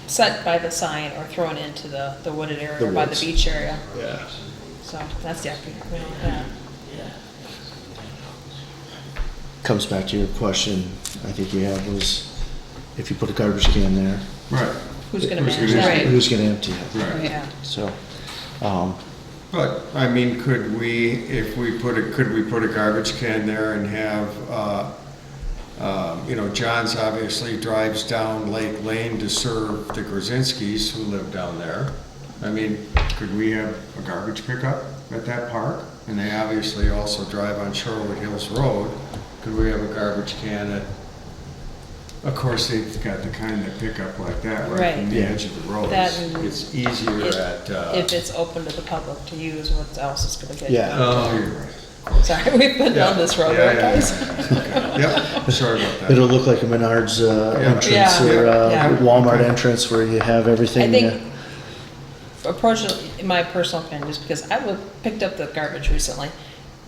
set by the sign or thrown into the wooded area The or by the woods. beach area. Yeah. So that's the, yeah. Comes back to your question, I think you had, was if you put a garbage can there, Right. Who's gonna Who's manage gonna- that? who's gonna empty it? Right. Yeah. So, But, I mean, could we put a garbage can there and have, you know, John's obviously drives down Lake Lane to serve the Grzinskis who live down there. I mean, could we have a garbage pickup at that park? And they obviously also drive on Sherwood Hills Road. Could we have a garbage can at, of course, they've got the kind that pick up like that right from the Right. edge of the road. That It's- and It's easier at, If it's open to the public to use, what else is gonna get? Yeah. oh, you're right. Sorry, we've been down this road, Yeah, right, yeah, guys? yeah. Okay. Yep, sorry about that. it'll look like a Menards entrance Yeah. or Yeah. Walmart Okay. entrance where you have everything. I think, approach it, in my personal opinion, just because picked up the garbage recently,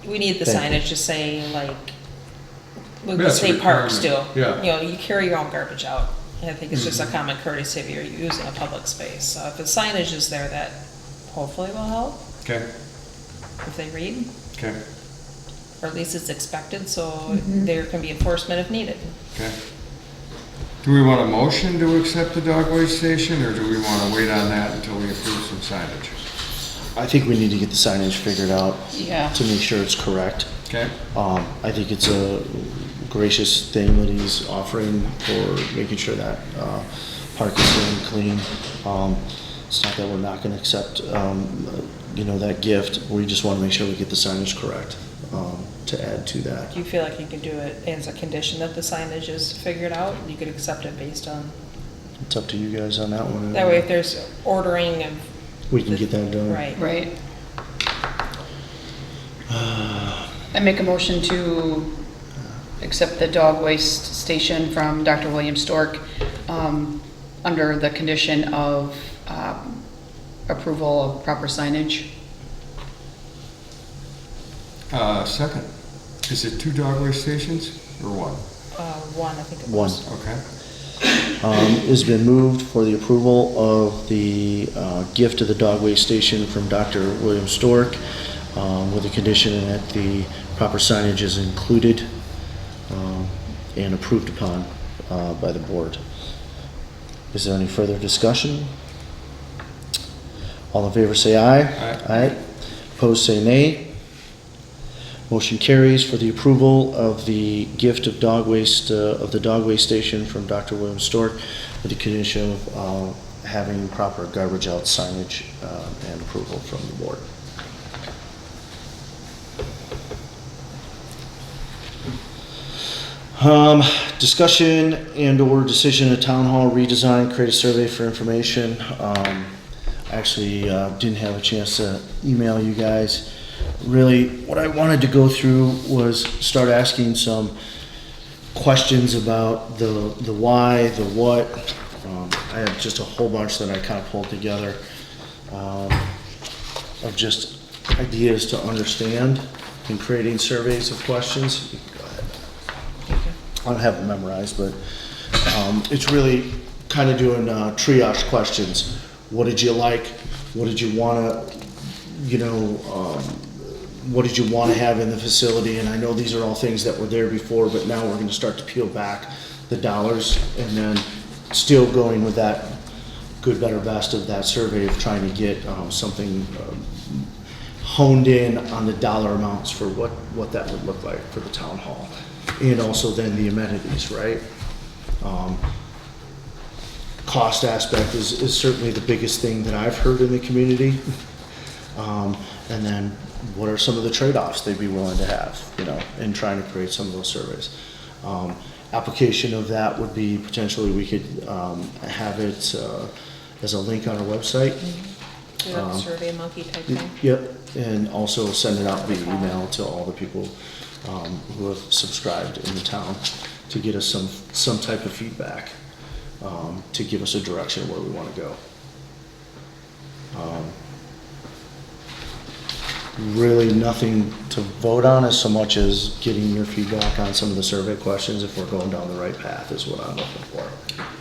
we need the Thank you. signage to say, like, what Yeah, the it's a state parks do. requirement. Yeah. You know, you carry your own garbage out. And I think it's just a common courtesy if you're using a public space. So if the signage is there, that hopefully will help, Okay, if they read, okay, or at least it's expected, so there can be enforcement if needed. okay. Do we want a motion to accept the dog waste station, or do we want to wait on that until we approve some signage? I think we need to get the signage figured out Yeah. to make sure it's correct. Okay, I think it's a gracious thing that he's offering for making sure that park is staying clean. It's not that we're not gonna accept, you know, that gift. We just wanna make sure we get the signage correct to add to that. Do you feel like you can do it as a condition that the signage is figured out? You could accept it based on, It's up to you guys on that one. that way if there's ordering of, We can get that done. right. Right. I make a motion to accept the dog waste station from Dr. William Stork under the condition of approval of proper signage. second. Is it 2 dog waste stations, or 1? One, I think it One. was. Okay, Has been moved for the approval of the gift of the dog waste station from Dr. William Stork with the condition that the proper signage is included and approved upon by the board. Is there any further discussion? All in favor say aye. Aye. Aye. Opposed say nay. Motion carries for the approval of the gift of dog waste, of the dog waste station from Dr. William Stork with the condition of having proper garbage out signage and approval from the board. Discussion and or decision of town hall redesign, create a survey for information. Actually, didn't have a chance to email you guys. Really, what I wanted to go through was start asking some questions about the why, the what. I have just a whole bunch that I kind of pulled together of just ideas to understand in creating surveys of questions. I don't have them memorized, but it's really kind of doing triage questions. What did you like? What did you want to, what did you want to have in the facility? And I know these are all things that were there before, but now we're going to start to peel back the dollars and then still going with that good, better, best of that survey of trying to get something honed in on the dollar amounts for what that would look like for the town hall. And also then the amenities, right? Cost aspect is certainly the biggest thing that I've heard in the community. And then what are some of the trade-offs they'd be willing to have, in trying to create some of those surveys. Application of that would be potentially we could have it as a link on our website. Do a Survey Monkey type thing. Yep, and also send it out via email to all the people who have subscribed in the town to get us some type of feedback, to give us a direction where we want to go. Really nothing to vote on as so much as getting your feedback on some of the survey questions if we're going down the right path is what I'm looking for.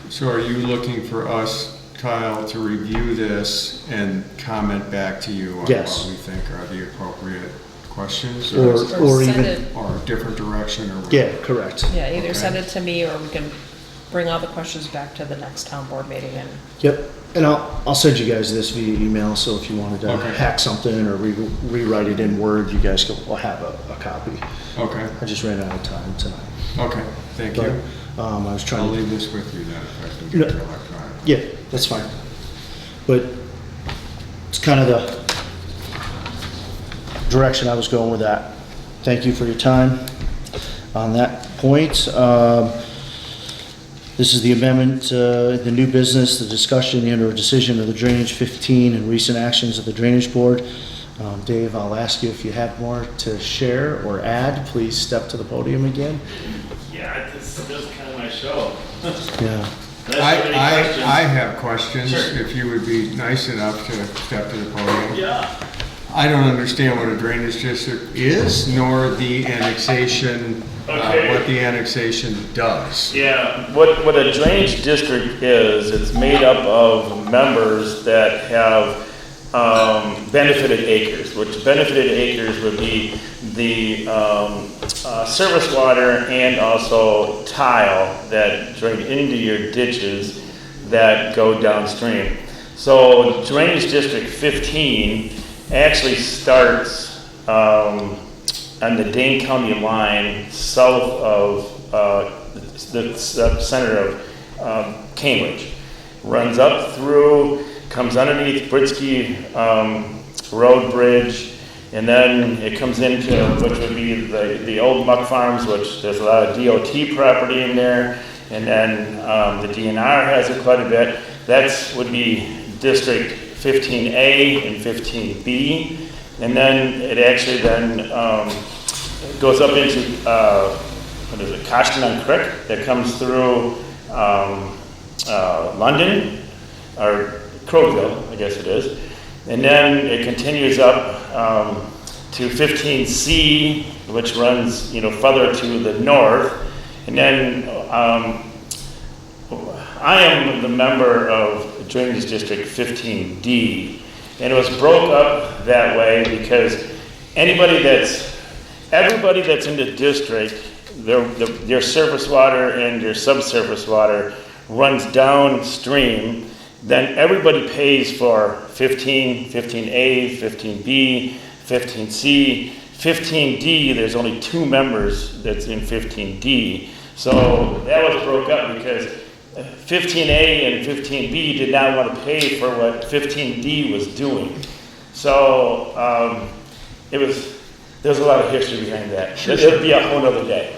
So are you looking for us, Kyle, to review this and comment back to you on Yes. what we think are the appropriate questions? Or send even, it, Or a different direction or? yeah, correct. yeah, either Okay. send it to me or we can bring all the questions back to the next town board meeting and Yep, and I'll send you guys this via email, so if you wanted to Okay. hack something or rewrite it in Word, you guys will have a copy. Okay, I just ran out of time tonight. okay, thank But, you. I was trying I'll to, leave this with you then, if I can get it electronic. yeah, that's fine. But it's kind of the direction I was going with that. Thank you for your time on that point. This is the amendment, the new business, the discussion and or decision of the Drainage 15 and recent actions of the Drainage Board. Dave, I'll ask you if you have more to share or add, please step to the podium again. Yeah, this is kind of my show. Yeah. I have questions, Sure. if you would be nice enough to step to the podium. Yeah. I don't understand what a drainage district is, nor the annexation, Okay. what the annexation does. Yeah, what a drainage district is, it's made up of members that have benefited acres, which benefited acres would be the surface water and also tile that drain into your ditches that go downstream. So Drainage District 15 actually starts on the Dane County line south of the center of Cambridge. Runs up through, comes underneath Britsky Road Bridge, and then it comes into which would be the old Muck Farms, which there's a lot of DOT property in there, and then the DNR has it quite a bit. That would be District 15A and 15B, and then it actually then goes up into Koshkonong Creek that comes through London, or Crowville, I guess it is, and then it continues up to 15C, which runs further to the north, and then I am the member of Drainage District 15D, and it was broke up that way because everybody that's in the district, their surface water and their subsurface water runs downstream then everybody pays for 15, 15A, 15B, 15C. 15D, there's only 2 members that's in 15D. So that was broke up because 15A and 15B did not want to pay for what 15D was doing. So there's a lot of history behind that. It'll be a whole other day.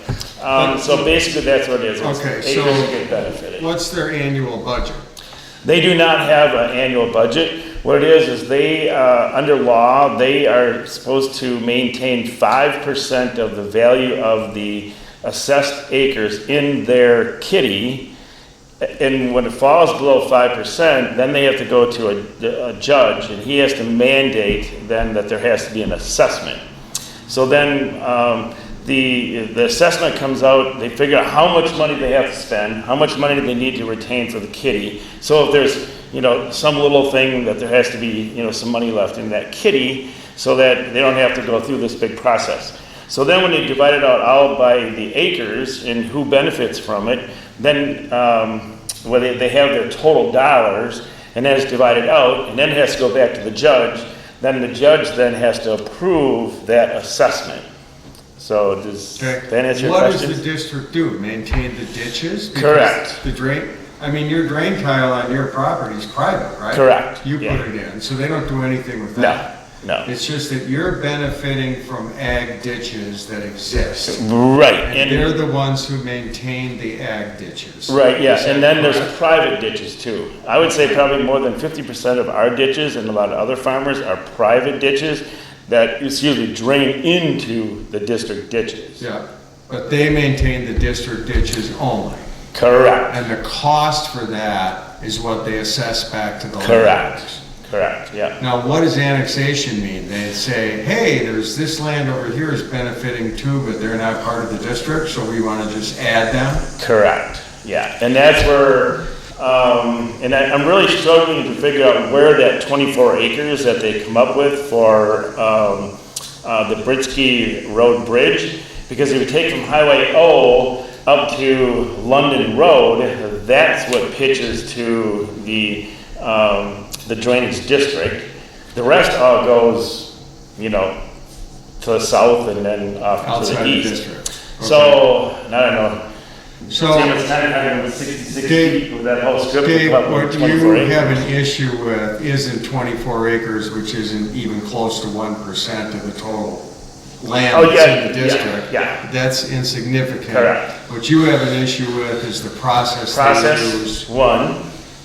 So basically that's what it is. Okay, Acres so get benefited. what's their annual budget? They do not have an annual budget. What it is they, under law, they are supposed to maintain 5% of the value of the assessed acres in their kitty. And when it falls below 5%, then they have to go to a judge, and he has to mandate then that there has to be an assessment. So then the assessment comes out, they figure out how much money they have to spend, how much money they need to retain for the kitty. So if there's some little thing that there has to be some money left in that kitty so that they don't have to go through this big process. So then when they divide it out by the acres and who benefits from it, then they have their total dollars, and then it's divided out, and then it has to go back to the judge. Then the judge then has to approve that assessment. So does that answer your question? What does the district do? Maintain the ditches? Because Correct. the drain, your drain tile on your property is private, right? Correct. You put it in, so they don't do anything with that. No. It's just that you're benefiting from ag ditches that exist. Right. And they're the ones who maintain the ag ditches. Right, yeah, Is that and then there's correct? private ditches too. I would say probably more than 50% of our ditches and a lot of other farmers are private ditches that usually drain into the district ditches. Yeah, but they maintain the district ditches only. Correct. And the cost for that is what they assess back to the Correct. Correct, yeah. Now, what does annexation mean? They say, hey, there's this land over here is benefiting too, but they're not part of the district, so we want to just add them? Correct, yeah. And that's where, I'm really struggling to figure out where that 24 acres that they come up with for the Britsky Road Bridge, because if you take from Highway O up to London Road, that's what pitches to the drainage district. The rest all goes, to the south and then off Outside to the the east. district. Okay. So, I don't know. So, It's 966 Dave- feet with that whole strip. Dave, of what you 24 acres. have an issue with isn't 24 acres, which isn't even close to 1% of the total land Oh, that's yeah, in the district. yeah. That's insignificant. Correct. What you have an issue with is the process they use. Process, 1,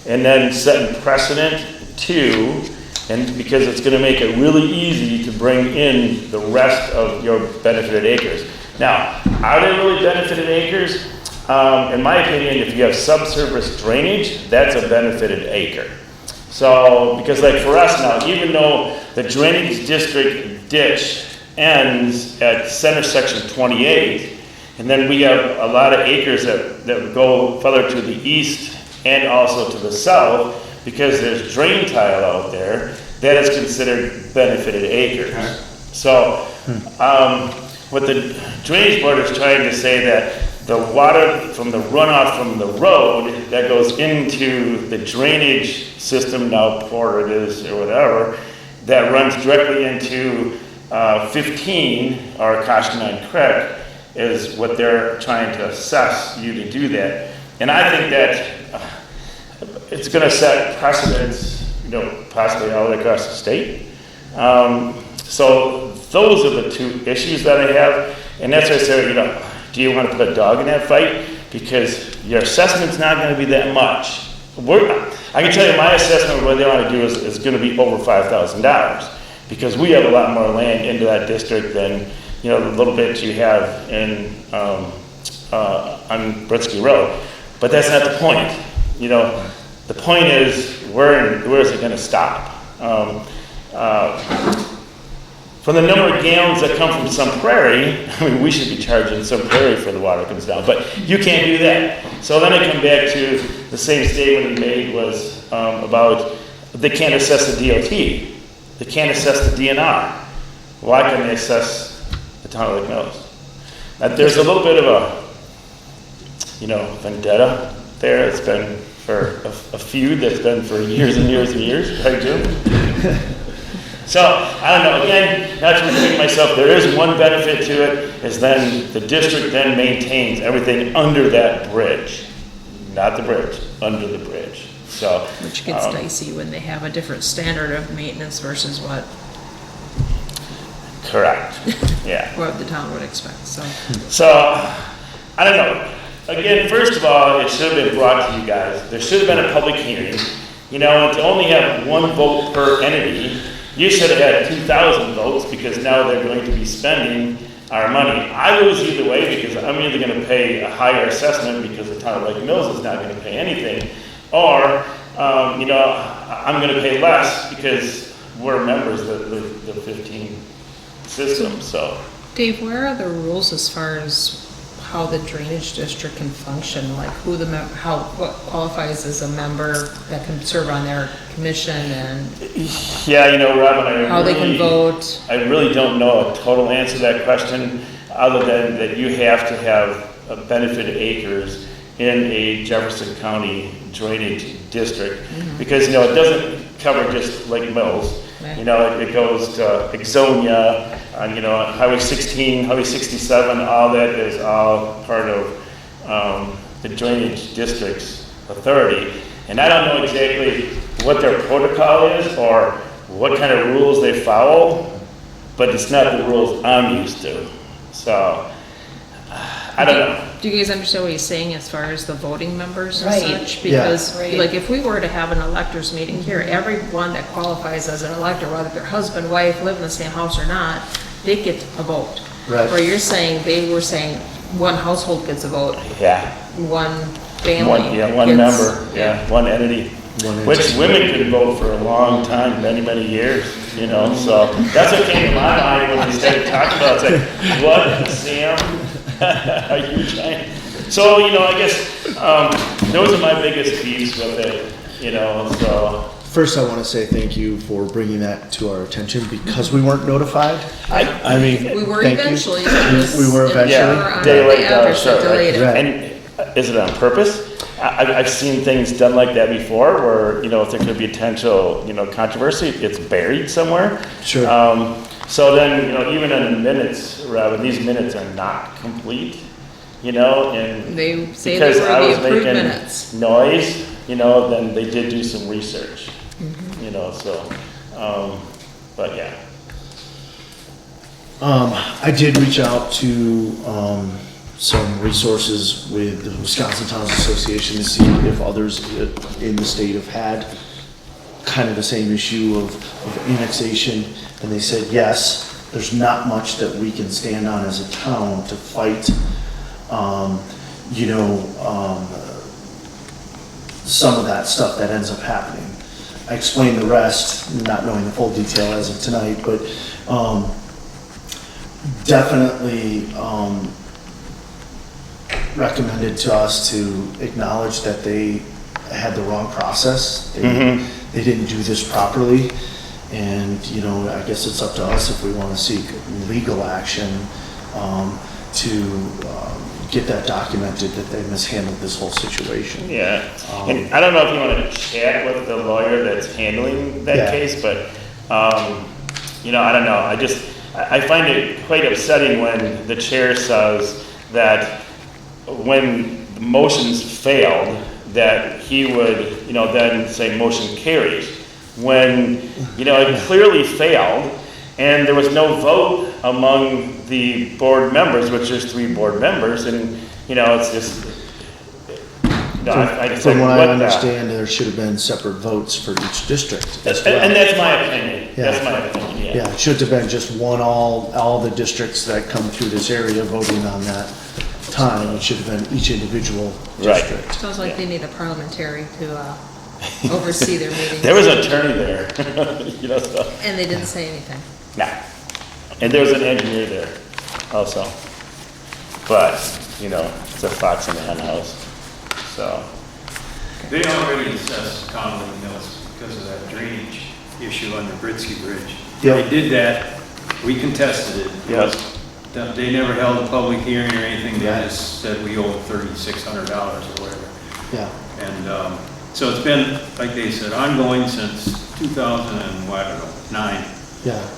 and then setting precedent, 2, and because it's gonna make it really easy to bring in the rest of your benefited acres. Now, are they really benefited acres? In my opinion, if you have subsurface drainage, that's a benefited acre. So, because like for us now, even though the drainage district ditch ends at center section 28, and then we have a lot of acres that go further to the east and also to the south, because there's drain tile out there, that is considered benefited acres. Okay. So, what the drainage board is trying to say that the water from the runoff from the road that goes into the drainage system, now Port it is or whatever, that runs directly into 15 or Koshkonong Creek is what they're trying to assess you to do that. And I think that it's going to set precedents, possibly all across the state. So those are the 2 issues that I have, and that's why I said, do you want to put a dog in that fight? Because your assessment's not going to be that much. I can tell you my assessment of what they want to do is going to be over $5,000, because we have a lot more land into that district than the little bit you have in on Britsky Road. But that's not the point. The point is where is it going to stop? From the number of gallons that come from Sun Prairie, we should be charging Sun Prairie for the water that comes down, but you can't do that. So then I come back to the same statement he made was about they can't assess the DOT. They can't assess the DNR. Why can they assess the town of Lake Mills? There's a little bit of a, vendetta there. It's been or a feud that's been for years and years and years, right, Jim? So, I don't know, again, not to repeat myself, there is one benefit to it, is then the district then maintains everything under that bridge. Not the bridge, under the bridge, so. Which gets dicey when they have a different standard of maintenance versus what Correct, yeah. the town would expect, so. So, I don't know. Again, first of all, it should have been brought to you guys. There should have been a public hearing. You know, and to only have one vote per entity, you should have had 2,000 votes because now they're going to be spending our money. I lose either way because I'm either going to pay a higher assessment because the town of Lake Mills is not going to pay anything, or, you know, I'm going to pay less because we're members of the 15 system, so. Dave, where are the rules as far as how the drainage district can function? Like who what qualifies as a member that can serve on their commission and Yeah, you know, Robin, how they can vote? I really don't know a total answer to that question, other than that you have to have a benefited acres in a Jefferson County drainage district. Because, you know, it doesn't cover just Lake Mills. You know, it goes to Ixonia, you know, Highway 16, Highway 67, all that is all part of the drainage district's authority. And I don't know exactly what their protocol is or what kind of rules they follow, but it's not the rules I'm used to. So, I don't know. Do you guys understand what he's saying as far as the voting members and Right. such? Because, Right. like, if we were to have an electors meeting here, everyone that qualifies as an elector, whether their husband, wife, live in the same house or not, they get a vote. Right. Where you're saying, they were saying one household gets a vote, Yeah. one family. One gets- member, yeah, one entity. Which women could vote for a long time, many, many years, you know, so that's what came to my mind when we started talking about it. It's like, what, Sam? Are you trying? So, you know, I guess, those are my biggest beefs with it, you know, so. First, I want to say thank you for bringing that to our attention because we weren't notified. I mean, We were thank you. eventually. We were eventually. Yeah, daylight average, start, delayed it. Right. And is it on purpose? I've seen things done like that before where, you know, if there could be potential, you know, controversy, it's buried somewhere. Sure. So then, you know, even in the minutes, Robin, these minutes are not complete, you know, and They say they because were I the was approved making minutes. noise, you know, then they did do some research, you know, so, but yeah. I did reach out to some resources with the Wisconsin Towns Association to see if others in the state have had kind of the same issue of annexation, and they said, yes, there's not much that we can stand on as a town to fight, you know, some of that stuff that ends up happening. I explained the rest, not knowing the full detail as of tonight, but definitely recommended to us to acknowledge that they had the wrong process. They didn't do this properly. And, you know, I guess it's up to us if we want to seek legal action to get that documented, that they mishandled this whole situation. Yeah, and I don't know if you want to chat with the lawyer that's handling that Yeah. case, but, you know, I don't know. I find it quite upsetting when the chair says that when the motions failed, that he would, you know, then say motion carries. When, you know, it clearly failed, and there was no vote among the board members, which is 3 board members, and, you know, it's just, you know, I just From like, what I what the- understand, there should have been separate votes for each district as well. And that's my opinion, Yeah. that's my opinion, yeah. Yeah, it should have been just one, all the districts that come through this area voting on that time. It should have been each individual Right. district. Sounds like they need a parliamentary to oversee their meetings. There was an attorney there, you know, so, And they didn't say anything. nah. And there was an engineer there also. But, you know, it's a fox in the hen house, so. They already assessed Conley Mills because of that drainage issue on the Britsky Bridge. Yep. They did that, we contested it. Yes. They never held a public hearing or anything, they Right. just said we owe $3,600 or whatever. Yeah. And So it's been, like they said, ongoing since 2009. Yeah.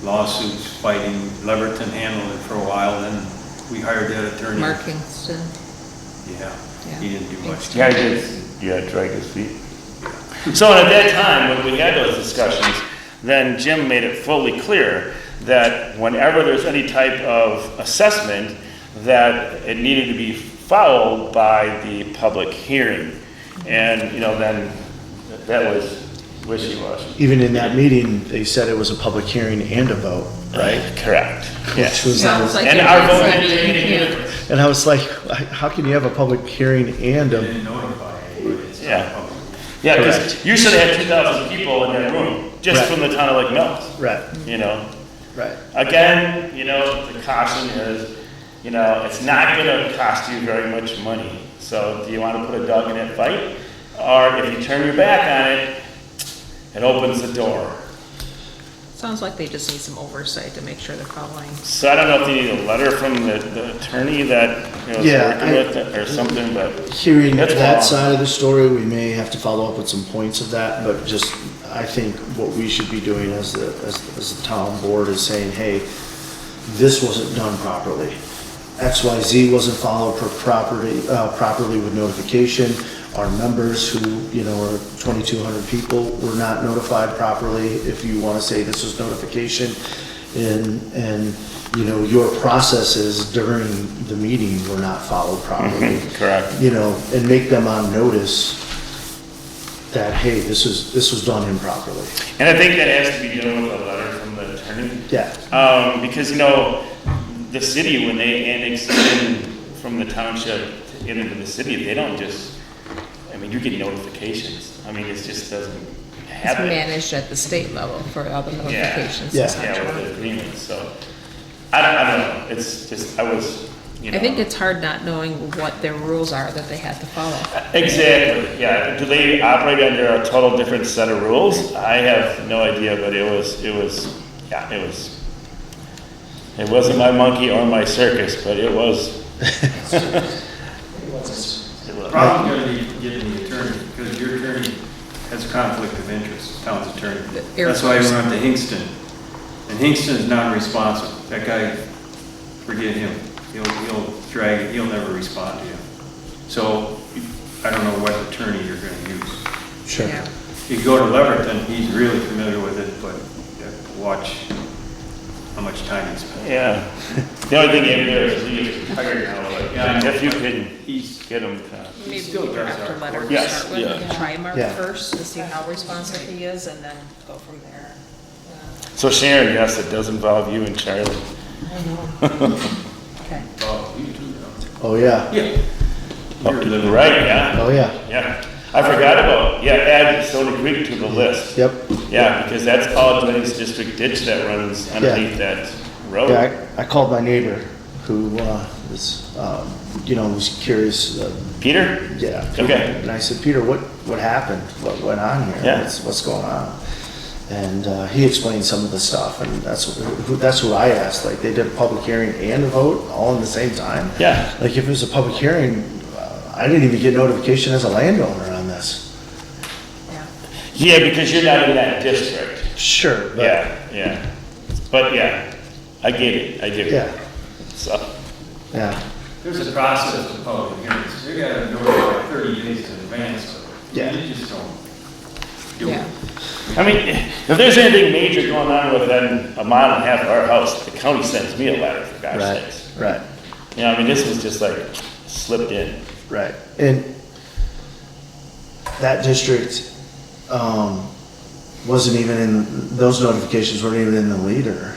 Lawsuits, fighting, Leverton handled it for a while, then we hired that attorney. Mark Kingston. Yeah, Yeah. he didn't do much. Yeah, I did, yeah, drag his feet. So at that time, when we had those discussions, then Jim made it fully clear that whenever there's any type of assessment, that it needed to be followed by the public hearing. And, you know, then that was wishy-washy. Even in that meeting, they said it was a public hearing and a vote, right? Correct, Which yes. was, Sounds like And it our was vote like- didn't make any yeah. difference. and I was like, how can you have a public hearing and They a, didn't notify anybody. It's not Yeah. public. Yeah, because you should have had 2,000 people in that room, just Right. from the town of Lake Mills, right, you know? right. Again, you know, the caution is, you know, it's not gonna cost you very much money. So do you wanna put a dog in that fight? Or if you turn your back on it, it opens the door. Sounds like they just need some oversight to make sure they're following. So I don't know if you need a letter from the attorney that, you know, is Yeah, working with it or something, but. Hearing That's that long. side of the story, we may have to follow up with some points of that, but just, I think what we should be doing as the town board is saying, hey, this wasn't done properly. XYZ wasn't followed properly with notification. Our members who, you know, are 2,200 people were not notified properly. If you want to say this was notification and, you know, your processes during the meeting were not followed properly. Correct. You know, and make them on notice that, hey, this was done improperly. And I think that has to be done with a letter from the attorney. Yeah, Because, you know, the city, when they annex in from the township to get into the city, they don't just, I mean, you get notifications. I mean, it just doesn't It's happen. managed at the state level for all the notifications. Yeah. et cetera. Yeah, with the agreement, so. I don't know, it's just, I was, you know. I think it's hard not knowing what their rules are that they have to follow. Exactly, yeah. Do they operate under a total different set of rules? I have no idea, but it wasn't my monkey or my circus, but it was. The problem's gonna be getting the attorney, because your attorney has a conflict of interest, town's attorney. Air That's why we Force. went to Hingston. And Hingston is non-responsive. That guy, forget him. He'll drag it, he'll never respond to you. So, I don't know what attorney you're gonna use. sure. Yeah. You go to Leverton, he's really familiar with it, but you have to watch how much time he spends. Yeah. The only thing you do is he's retired now, Yeah, I but know. if you can He's, get him to. Maybe still we does draft a our letter work. to Yes, start with, yeah. try Mark Yeah. first to see how responsive he is and then go from there. So Sharon, yes, it does involve you and Charlie. Okay. oh, you too, no? Oh, yeah, Yeah. You're living- Right, yeah, oh, yeah, yeah. I forgot about, yeah, add Stony Creek to the list. yep. Yeah, because that's all Drainage District ditch that runs underneath that road. Yeah, I called my neighbor who is, you know, was curious. Peter? Yeah. Okay. And I said, Peter, what happened? What went on here? Yeah. What's going on? And he explained some of the stuff, and that's who I asked. Like, they did a public hearing and a vote all in the same time? Yeah. Like, if it was a public hearing, I didn't even get notification as a landowner on this. Yeah, because you're not in that district. Sure, but. Yeah, yeah. But yeah, I get it. Yeah, So, yeah, There's a process of public hearings. You gotta notify 30 days in advance. Yeah. You just don't do Yeah. it. I mean, if there's anything major going on within a mile and a half of our house, the county sends me a letter, for God's right, sakes. right. You know, I mean, this was just like slipped in. Right, and that district, wasn't even in, those notifications weren't even in the leader,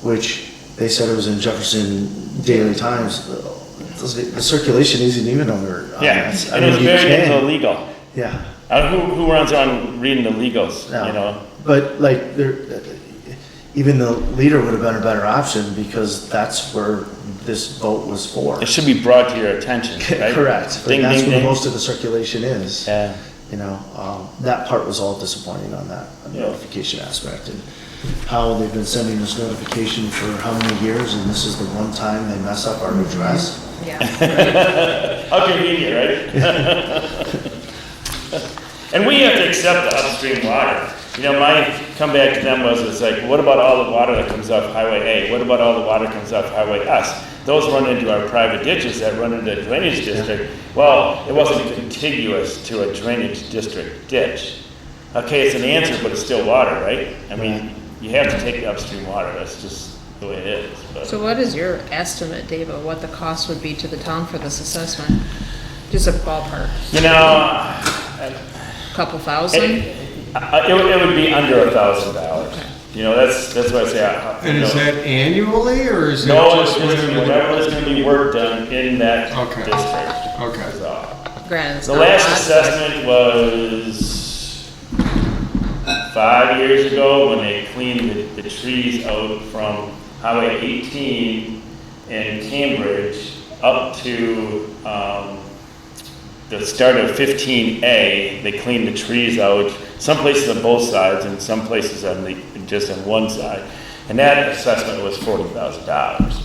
which they said it was in Jefferson Daily Times. The circulation isn't even over. Yeah, I and it mean, was you very can- illegal. Yeah, Who runs on reading the legals, No. you know? but like, there, even the leader would have been a better option because that's where this vote was for. It should be brought to your attention, right? Correct, but Ding, that's ding, where ding. most of the circulation is. Yeah. You know, that part was all disappointing on that notification aspect, and how they've been sending us notification for how many years, and this is the one time they mess up our address. Yeah. How convenient, right? And we have to accept the upstream water. You know, my comeback to them was, it's like, what about all the water that comes off Highway A? What about all the water that comes off Highway S? Those run into our private ditches that run into the drainage district. Well, it wasn't contiguous to a drainage district ditch. Okay, it's an answer, but it's still water, right? I mean, you have to take the upstream water, that's just the way it is. But So what is your estimate, Dave, of what the cost would be to the town for this assessment? Just a ballpark, you know, couple thousand? it would be under $1,000. You know, that's what I say. And you is know, that annually, or is it no, it's just gonna be whenever? whatever is gonna be work done in that Okay. district. Okay. So, Granted, it's the not last a lot, assessment was 5 years ago when they cleaned the trees out from Highway 18 in Cambridge up to the start of 15A. They cleaned the trees out, some places on both sides and some places just on one side. And that assessment was $40,000.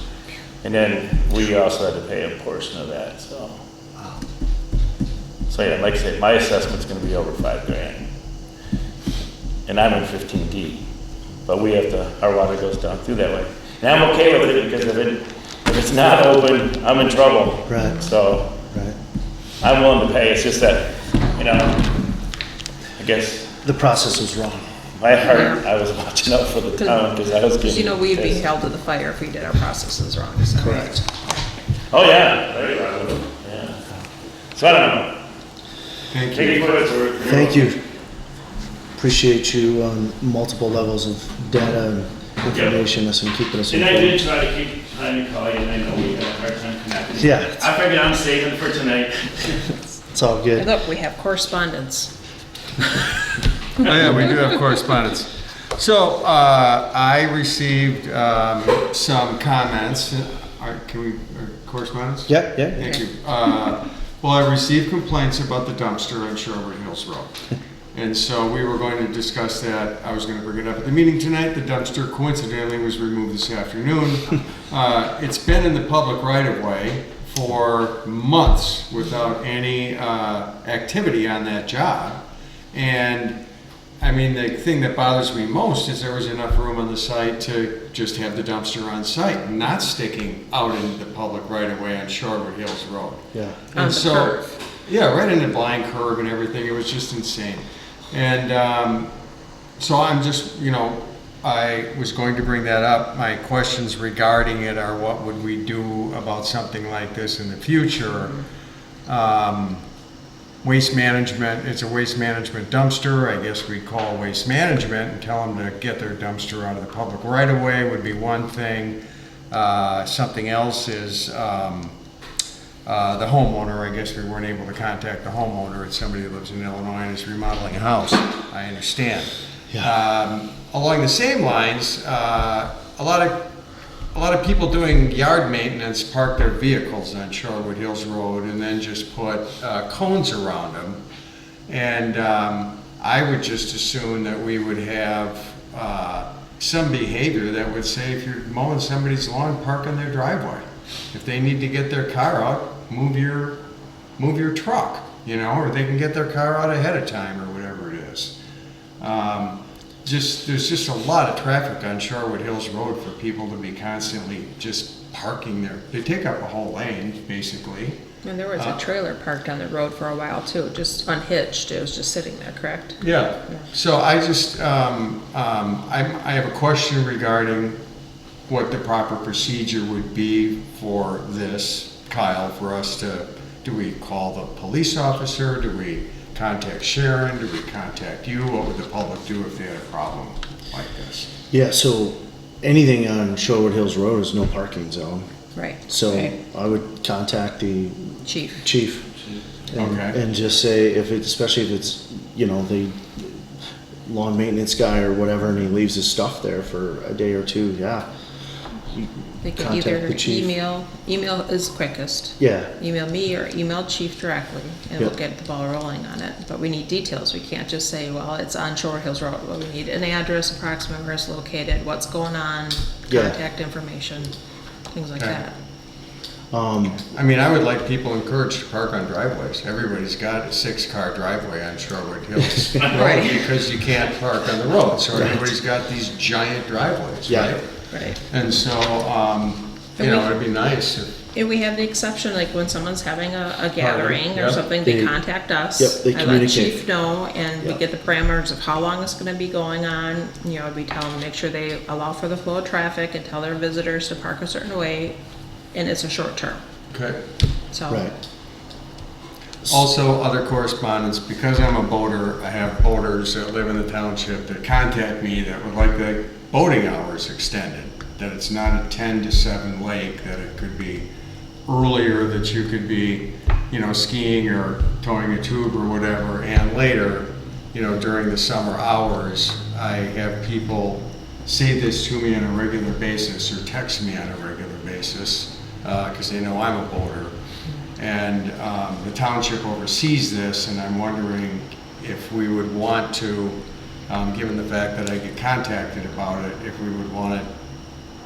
And then we also had to pay a portion of that, so. So yeah, like I said, my assessment's gonna be over $5,000. And I'm in 15D, but we have to, our water goes down through that way. And I'm okay with it because if it's not open, I'm in trouble. Right. So, Right. I'm willing to pay, it's just that, you know, I guess The process was wrong. my heart, I was watching out for the town because I was because getting. you know, we'd be pissed. held to the fire if we did our processes wrong, so. Correct. Oh, yeah, very wrong, yeah. So I don't know. Thank Take it you. for what it's worth. Thank you. Appreciate you on multiple levels of data and information and keeping us And I informed. did try to keep trying to call you, and I know we had a hard time connecting. Yeah. I figured I'm saving for tonight. It's all And good. look, we have correspondence. Oh, yeah, we do have correspondence. So, I received some comments. Can we, correspondence? Yeah, yeah. Thank you. Well, I received complaints about the dumpster on Sherwood Hills Road. And so we were going to discuss that. I was going to bring it up at the meeting tonight. The dumpster coincidentally was removed this afternoon. It's been in the public right-of-way for months without any activity on that job. And I mean, the thing that bothers me most is there was enough room on the site to just have the dumpster on site, not sticking out into the public right-of-way on Sherwood Hills Road. Yeah. On And the so, curve. yeah, right in the blind curve and everything. It was just insane. And so I'm just, you know, I was going to bring that up. My questions regarding it are what would we do about something like this in the future? Waste management, it's a waste management dumpster. I guess we call waste management and tell them to get their dumpster out of the public right of way would be one thing. Something else is the homeowner. I guess we weren't able to contact the homeowner. It's somebody who lives in Illinois and is remodeling a house. I understand. Along the same lines, a lot of people doing yard maintenance park their vehicles on Sherwood Hills Road and then just put cones around them. And I would just assume that we would have some behavior that would say if you're mowing somebody's lawn, park in their driveway. If they need to get their car out, move your truck, you know, or they can get their car out ahead of time or whatever it is. There's just a lot of traffic on Sherwood Hills Road for people to be constantly just parking there. They take up a whole lane, basically. And there was a trailer parked on the road for a while too, just unhitched. It was just sitting there, correct? Yeah. So I just, I have a question regarding what the proper procedure would be for this, Kyle, for us to, do we call the police officer? Do we contact Sharon? Do we contact you? What would the public do if they had a problem like this? Yeah, so anything on Sherwood Hills Road is no parking zone. Right. So Right. I would contact the Chief. and, Okay. and just say if it's, especially if it's, you know, the lawn maintenance guy or whatever, and he leaves his stuff there for a day or two, yeah. They can Contact either the chief. email is quickest. Yeah. Email me or email chief directly, and we'll Yep. get the ball rolling on it. But we need details. We can't just say, well, it's on Shore Hills Road. Well, we need an address, approximate where it's located, what's going on, Yeah. contact information, things like Okay. that. I mean, I would like people encouraged to park on driveways. Everybody's got a 6-car driveway on Shorewood Hills Road because you can't park on the road. So everybody's got these giant driveways, Yeah. right? Right. And so, you know, it'd be nice if, And we have the exception, like when someone's having a gathering or Yep. something, they They- contact us. Yep, they I let communicate. chief know, and we Yep. get the parameters of how long it's gonna be going on. You know, we tell them, make sure they allow for the flow of traffic and tell their visitors to park a certain way, and it's a short term, okay. so. Right. Also, other correspondence, because I'm a boater, I have boaters that live in the township that contact me that would like the boating hours extended. That it's not a 10 to 7 lake, that it could be earlier, that you could be, you know, skiing or towing a tube or whatever, and later, you know, during the summer hours. I have people say this to me on a regular basis or text me on a regular basis, because they know I'm a boater. And the township oversees this, and I'm wondering if we would want to, given the fact that I get contacted about it, if we would want to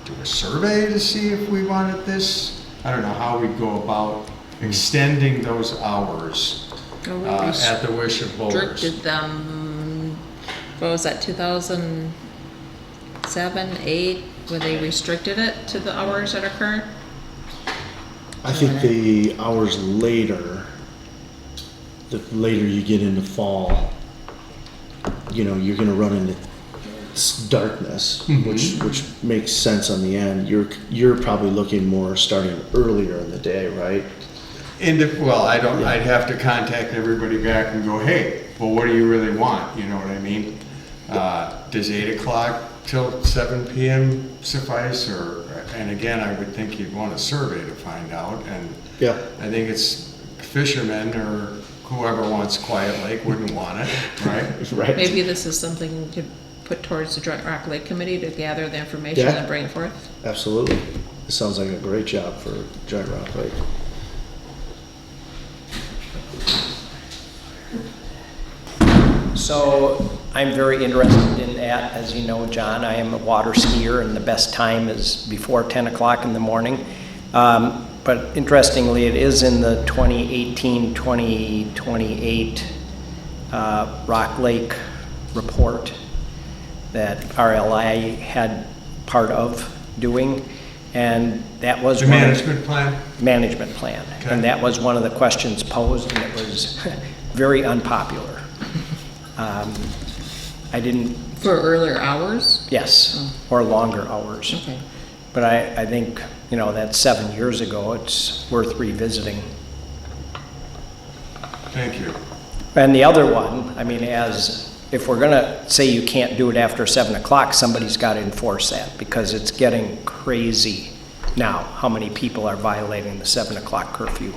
do a survey to see if we wanted this. I don't know how we'd go about extending those hours at the wish of boaters. Restricted them, what was that, 2007, 8, where they restricted it to the hours that are current? I think the hours later, the later you get into fall, you know, you're gonna run into darkness, which makes sense on the end. You're probably looking more starting earlier in the day, right? Well, I'd have to contact everybody back and go, hey, well, what do you really want? You know what I mean? Does 8 o'clock till 7 p.m. suffice? And again, I would think you'd want a survey to find out. And Yeah. I think it's fishermen or whoever wants Quiet Lake wouldn't want it, right? Right. Maybe this is something to put towards the Joint Rock Lake Committee to gather the information Yeah. and bring it forth. Absolutely. It sounds like a great job for Giant Rock Lake. So I'm very interested in that. As you know, John, I am a water skier, and the best time is before 10 o'clock in the morning. But interestingly, it is in the 2018-2028 Rock Lake report that RLI had part of doing, and that was The management plan? management plan. Okay. And that was one of the questions posed, and it was very unpopular. I didn't, For earlier hours? yes, or longer hours. Okay. But I think, you know, that's 7 years ago, it's worth revisiting. Thank you. And the other one, I mean, if we're gonna say you can't do it after 7 o'clock, somebody's gotta enforce that, because it's getting crazy now, how many people are violating the 7 o'clock curfew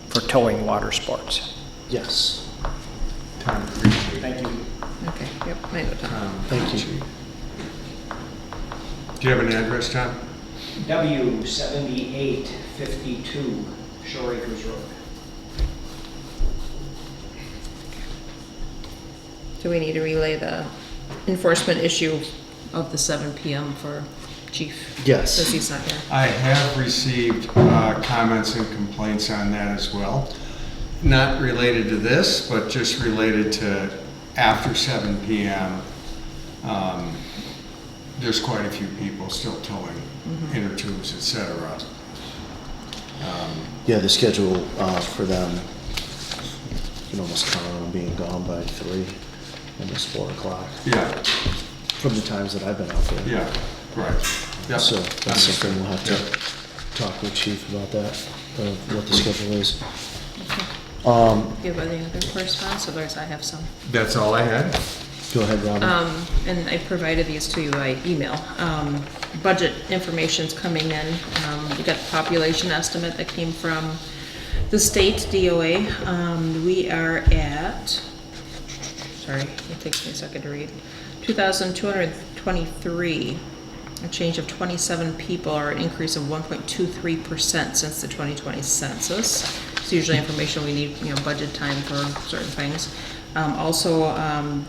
for towing water sports. Yes. Tom, appreciate it. Thank you. Okay, yep, I know, Tom. Thank you. Do you have an address, Tom? W7852 Shore Acres Road. Do we need to relay the enforcement issue of the 7 PM for chief? Yes. Since he's not here. I have received comments and complaints on that as well. Not related to this, but just related to after 7 PM. There's quite a few people still towing inner tubes, et cetera. Yeah, the schedule for them, you can almost count on them being gone by 3, almost 4 o'clock, Yeah, from the times that I've been out there. yeah, right. Yep. So that's something we'll have to Yep. talk with chief about that, what the schedule is. Do you have any other correspondence? Otherwise, I have some. That's all I had. Go ahead, Robin. And I provided these to you by email. Budget information's coming in. We got the population estimate that came from the state DOA. We are at, sorry, it takes me a second to read, 2,223, a change of 27 people, or an increase of 1.23% since the 2020 census. It's usually information we need, you know, budget time for certain things. Also,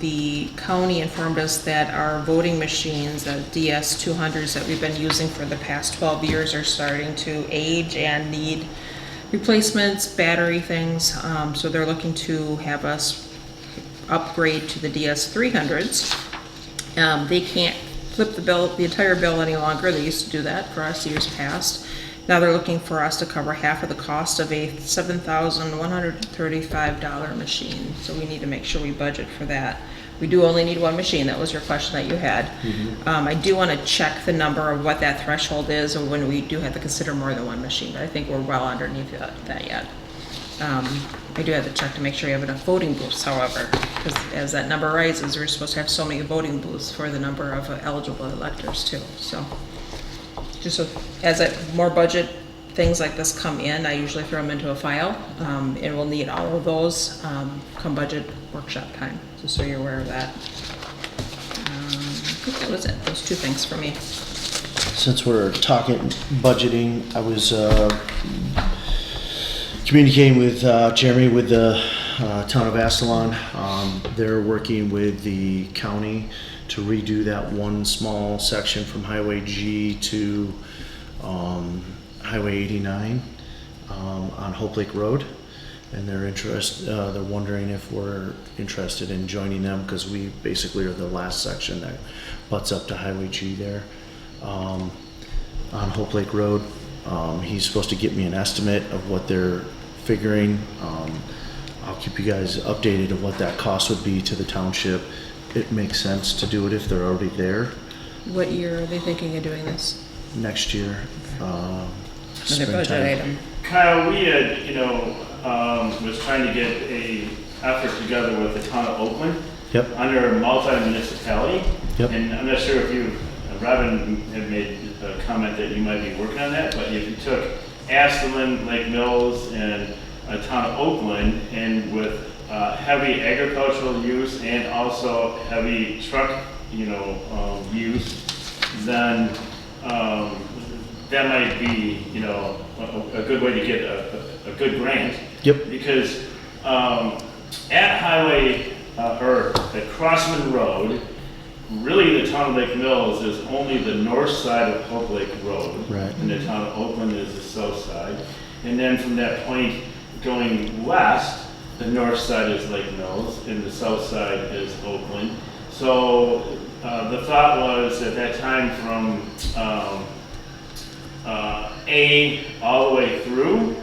the county informed us that our voting machines, the DS200s that we've been using for the past 12 years are starting to age and need replacements, battery things. So they're looking to have us upgrade to the DS300s. They can't flip the entire bill any longer. They used to do that for us years past. Now they're looking for us to cover half of the cost of a $7,135 machine. So we need to make sure we budget for that. We do only need one machine. That was your question that you had. I do want to check the number of what that threshold is and when we do have to consider more than one machine, but I think we're well underneath that yet. I do have to check to make sure you have enough voting booths, however, because as that number rises, we're supposed to have so many voting booths for the number of eligible electors too. So just so, as more budget things like this come in, I usually throw them into a file, and we'll need all of those come budget workshop time, just so you're aware of that. I think that was it, those two things for me. Since we're talking budgeting, I was communicating with Jeremy with the town of Astalon. They're working with the county to redo that one small section from Highway G to Highway 89 on Hope Lake Road. And they're wondering if we're interested in joining them, because we basically are the last section that butts up to Highway G there on Hope Lake Road. He's supposed to get me an estimate of what they're figuring. I'll keep you guys updated of what that cost would be to the township. It makes sense to do it if they're already there. What year are they thinking of doing this? Next year. Another budget springtime. item. Kyle, we had, was trying to get a effort together with the town of Oakland. Yep. Under multi-municipality. Yep. And I'm not sure if Robin had made a comment that you might be working on that, but if you took Astalon, Lake Mills, and town of Oakland, and with heavy agricultural use and also heavy truck, use, then that might be, a good way to get a good grant. Yep. Because at Highway, or at Crossman Road, really the town of Lake Mills is only the north side of Hope Lake Road. Right. And the town of Oakland is the south side. And then from that point going west, the north side is Lake Mills and the south side is Oakland. So the thought was at that time from A all the way through,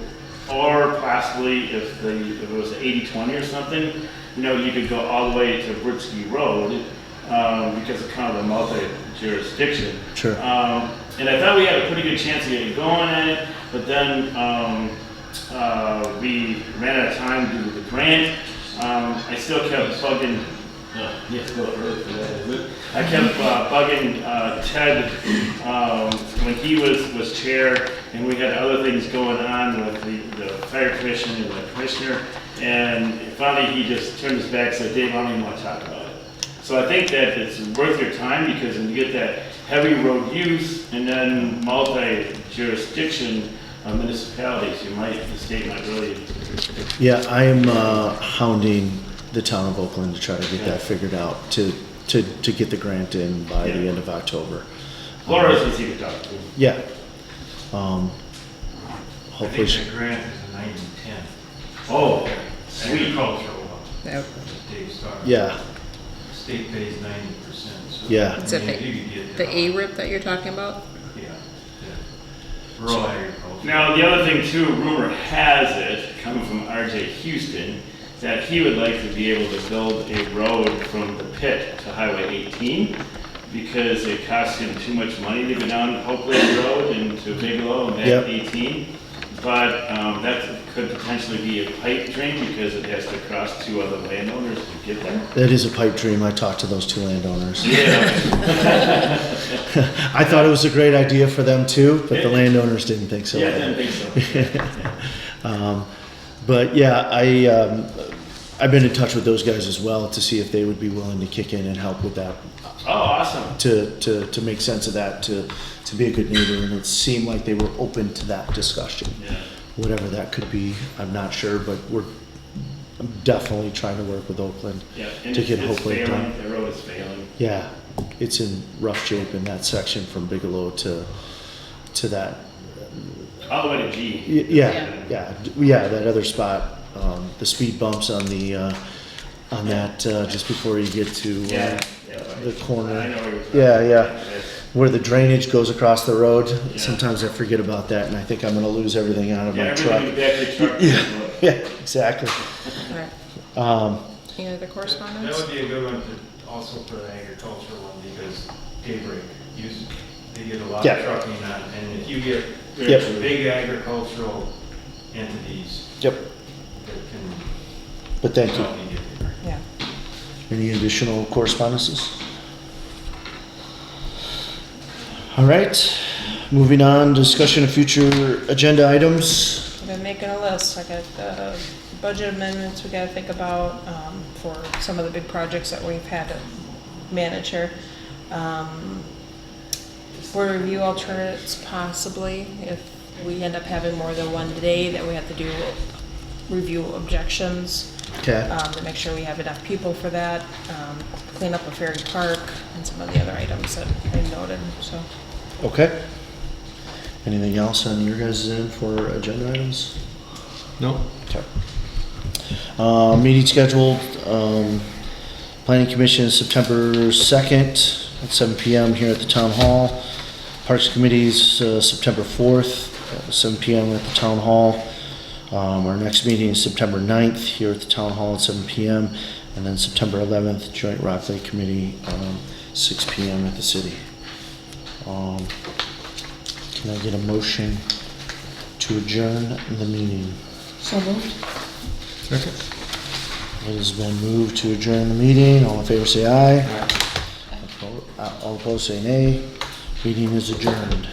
or possibly if it was 80-20 or something, you could go all the way to Britsky Road because of kind of the multi-jurisdiction. Sure. And I thought we had a pretty good chance of getting going on it, but then we ran out of time due to the grant. I still kept bugging. Yes, a little early for that, isn't it? I kept bugging Ted when he was chair, and we had other things going on with the fire commission and the commissioner. And finally, he just turned his back and said, "Dave, I don't even want to talk about it." So I think that it's worth your time, because when you get that heavy road use and then multi-jurisdiction municipalities, the state might really. Yeah, I am hounding the town of Oakland to try to get that figured out, to get the grant in by the end of October. Laura's easy to talk to. Yeah. I Hopefully. think the grant is a 90-10. Oh, sweet. Agricultural one. Yep. Dave's talking. Yeah. State pays 90%. So Yeah. Is it you could get the ARIP that you're talking about? Yeah. Rural agriculture. Now, the other thing too, rumor has it, coming from RJ Houston, that he would like to be able to build a road from the pit to Highway 18, because it costs him too much money to go down Hope Lake Road and to Bigelow and Yep. back 18. But that could potentially be a pipe dream, because it has to cross two other landowners to get there. That is a pipe dream. I talked to those two landowners. Yeah. I thought it was a great idea for them too, but the landowners didn't think so. Yeah, I didn't think so. But yeah, I've been in touch with those guys as well to see if they would be willing to kick in and help with that. Oh, awesome. To make sense of that, to be a good neighbor, and it seemed like they were open to that discussion. Yeah. Whatever that could be, I'm not sure, but we're I'm definitely trying to work with Oakland Yeah, and to get it's hopefully failing, done. the road is failing. Yeah, it's in rough shape in that section from Bigelow to that. All the way to G. Yeah, that other spot, the speed bumps on the, on that, just before you get to, the corner. I know where you're talking Yeah, about. yeah, where the drainage goes across the road. Yeah. Sometimes I forget about that, and I think I'm gonna lose everything out of Yeah, my everything truck. in the back of your truck. Yeah, exactly. Right. Any other correspondence? That would be a good one to also for the agricultural one, because Daybreak, they get a lot Yeah. of trucking on, and if you get Yep. big agricultural entities Yep, that can but thank you. help you get there. Yeah. Any additional correspondences? All right, moving on, discussion of future agenda items. I've been making a list. I got budget amendments we gotta think about for some of the big projects that we've had to manage here. Board review alternates possibly, if we end up having more than one day that we have to do review objections. Okay. To make sure we have enough people for that. Clean up a ferry park and some of the other items that I noted, so. Okay. Anything else on your guys' end for agenda items? No. Okay. Meeting scheduled, Planning Commission is September 2nd at 7 PM here at the Town Hall. Parks Committee's September 4th, 7 PM at the Town Hall. Our next meeting is September 9th here at the Town Hall at 7 PM. And then September 11th, Joint Rock Lake Committee, 6 PM at the city. Can I get a motion to adjourn the meeting? So moved. Second. It has been moved to adjourn the meeting. All in favor say aye. All opposed say nay. Meeting is adjourned.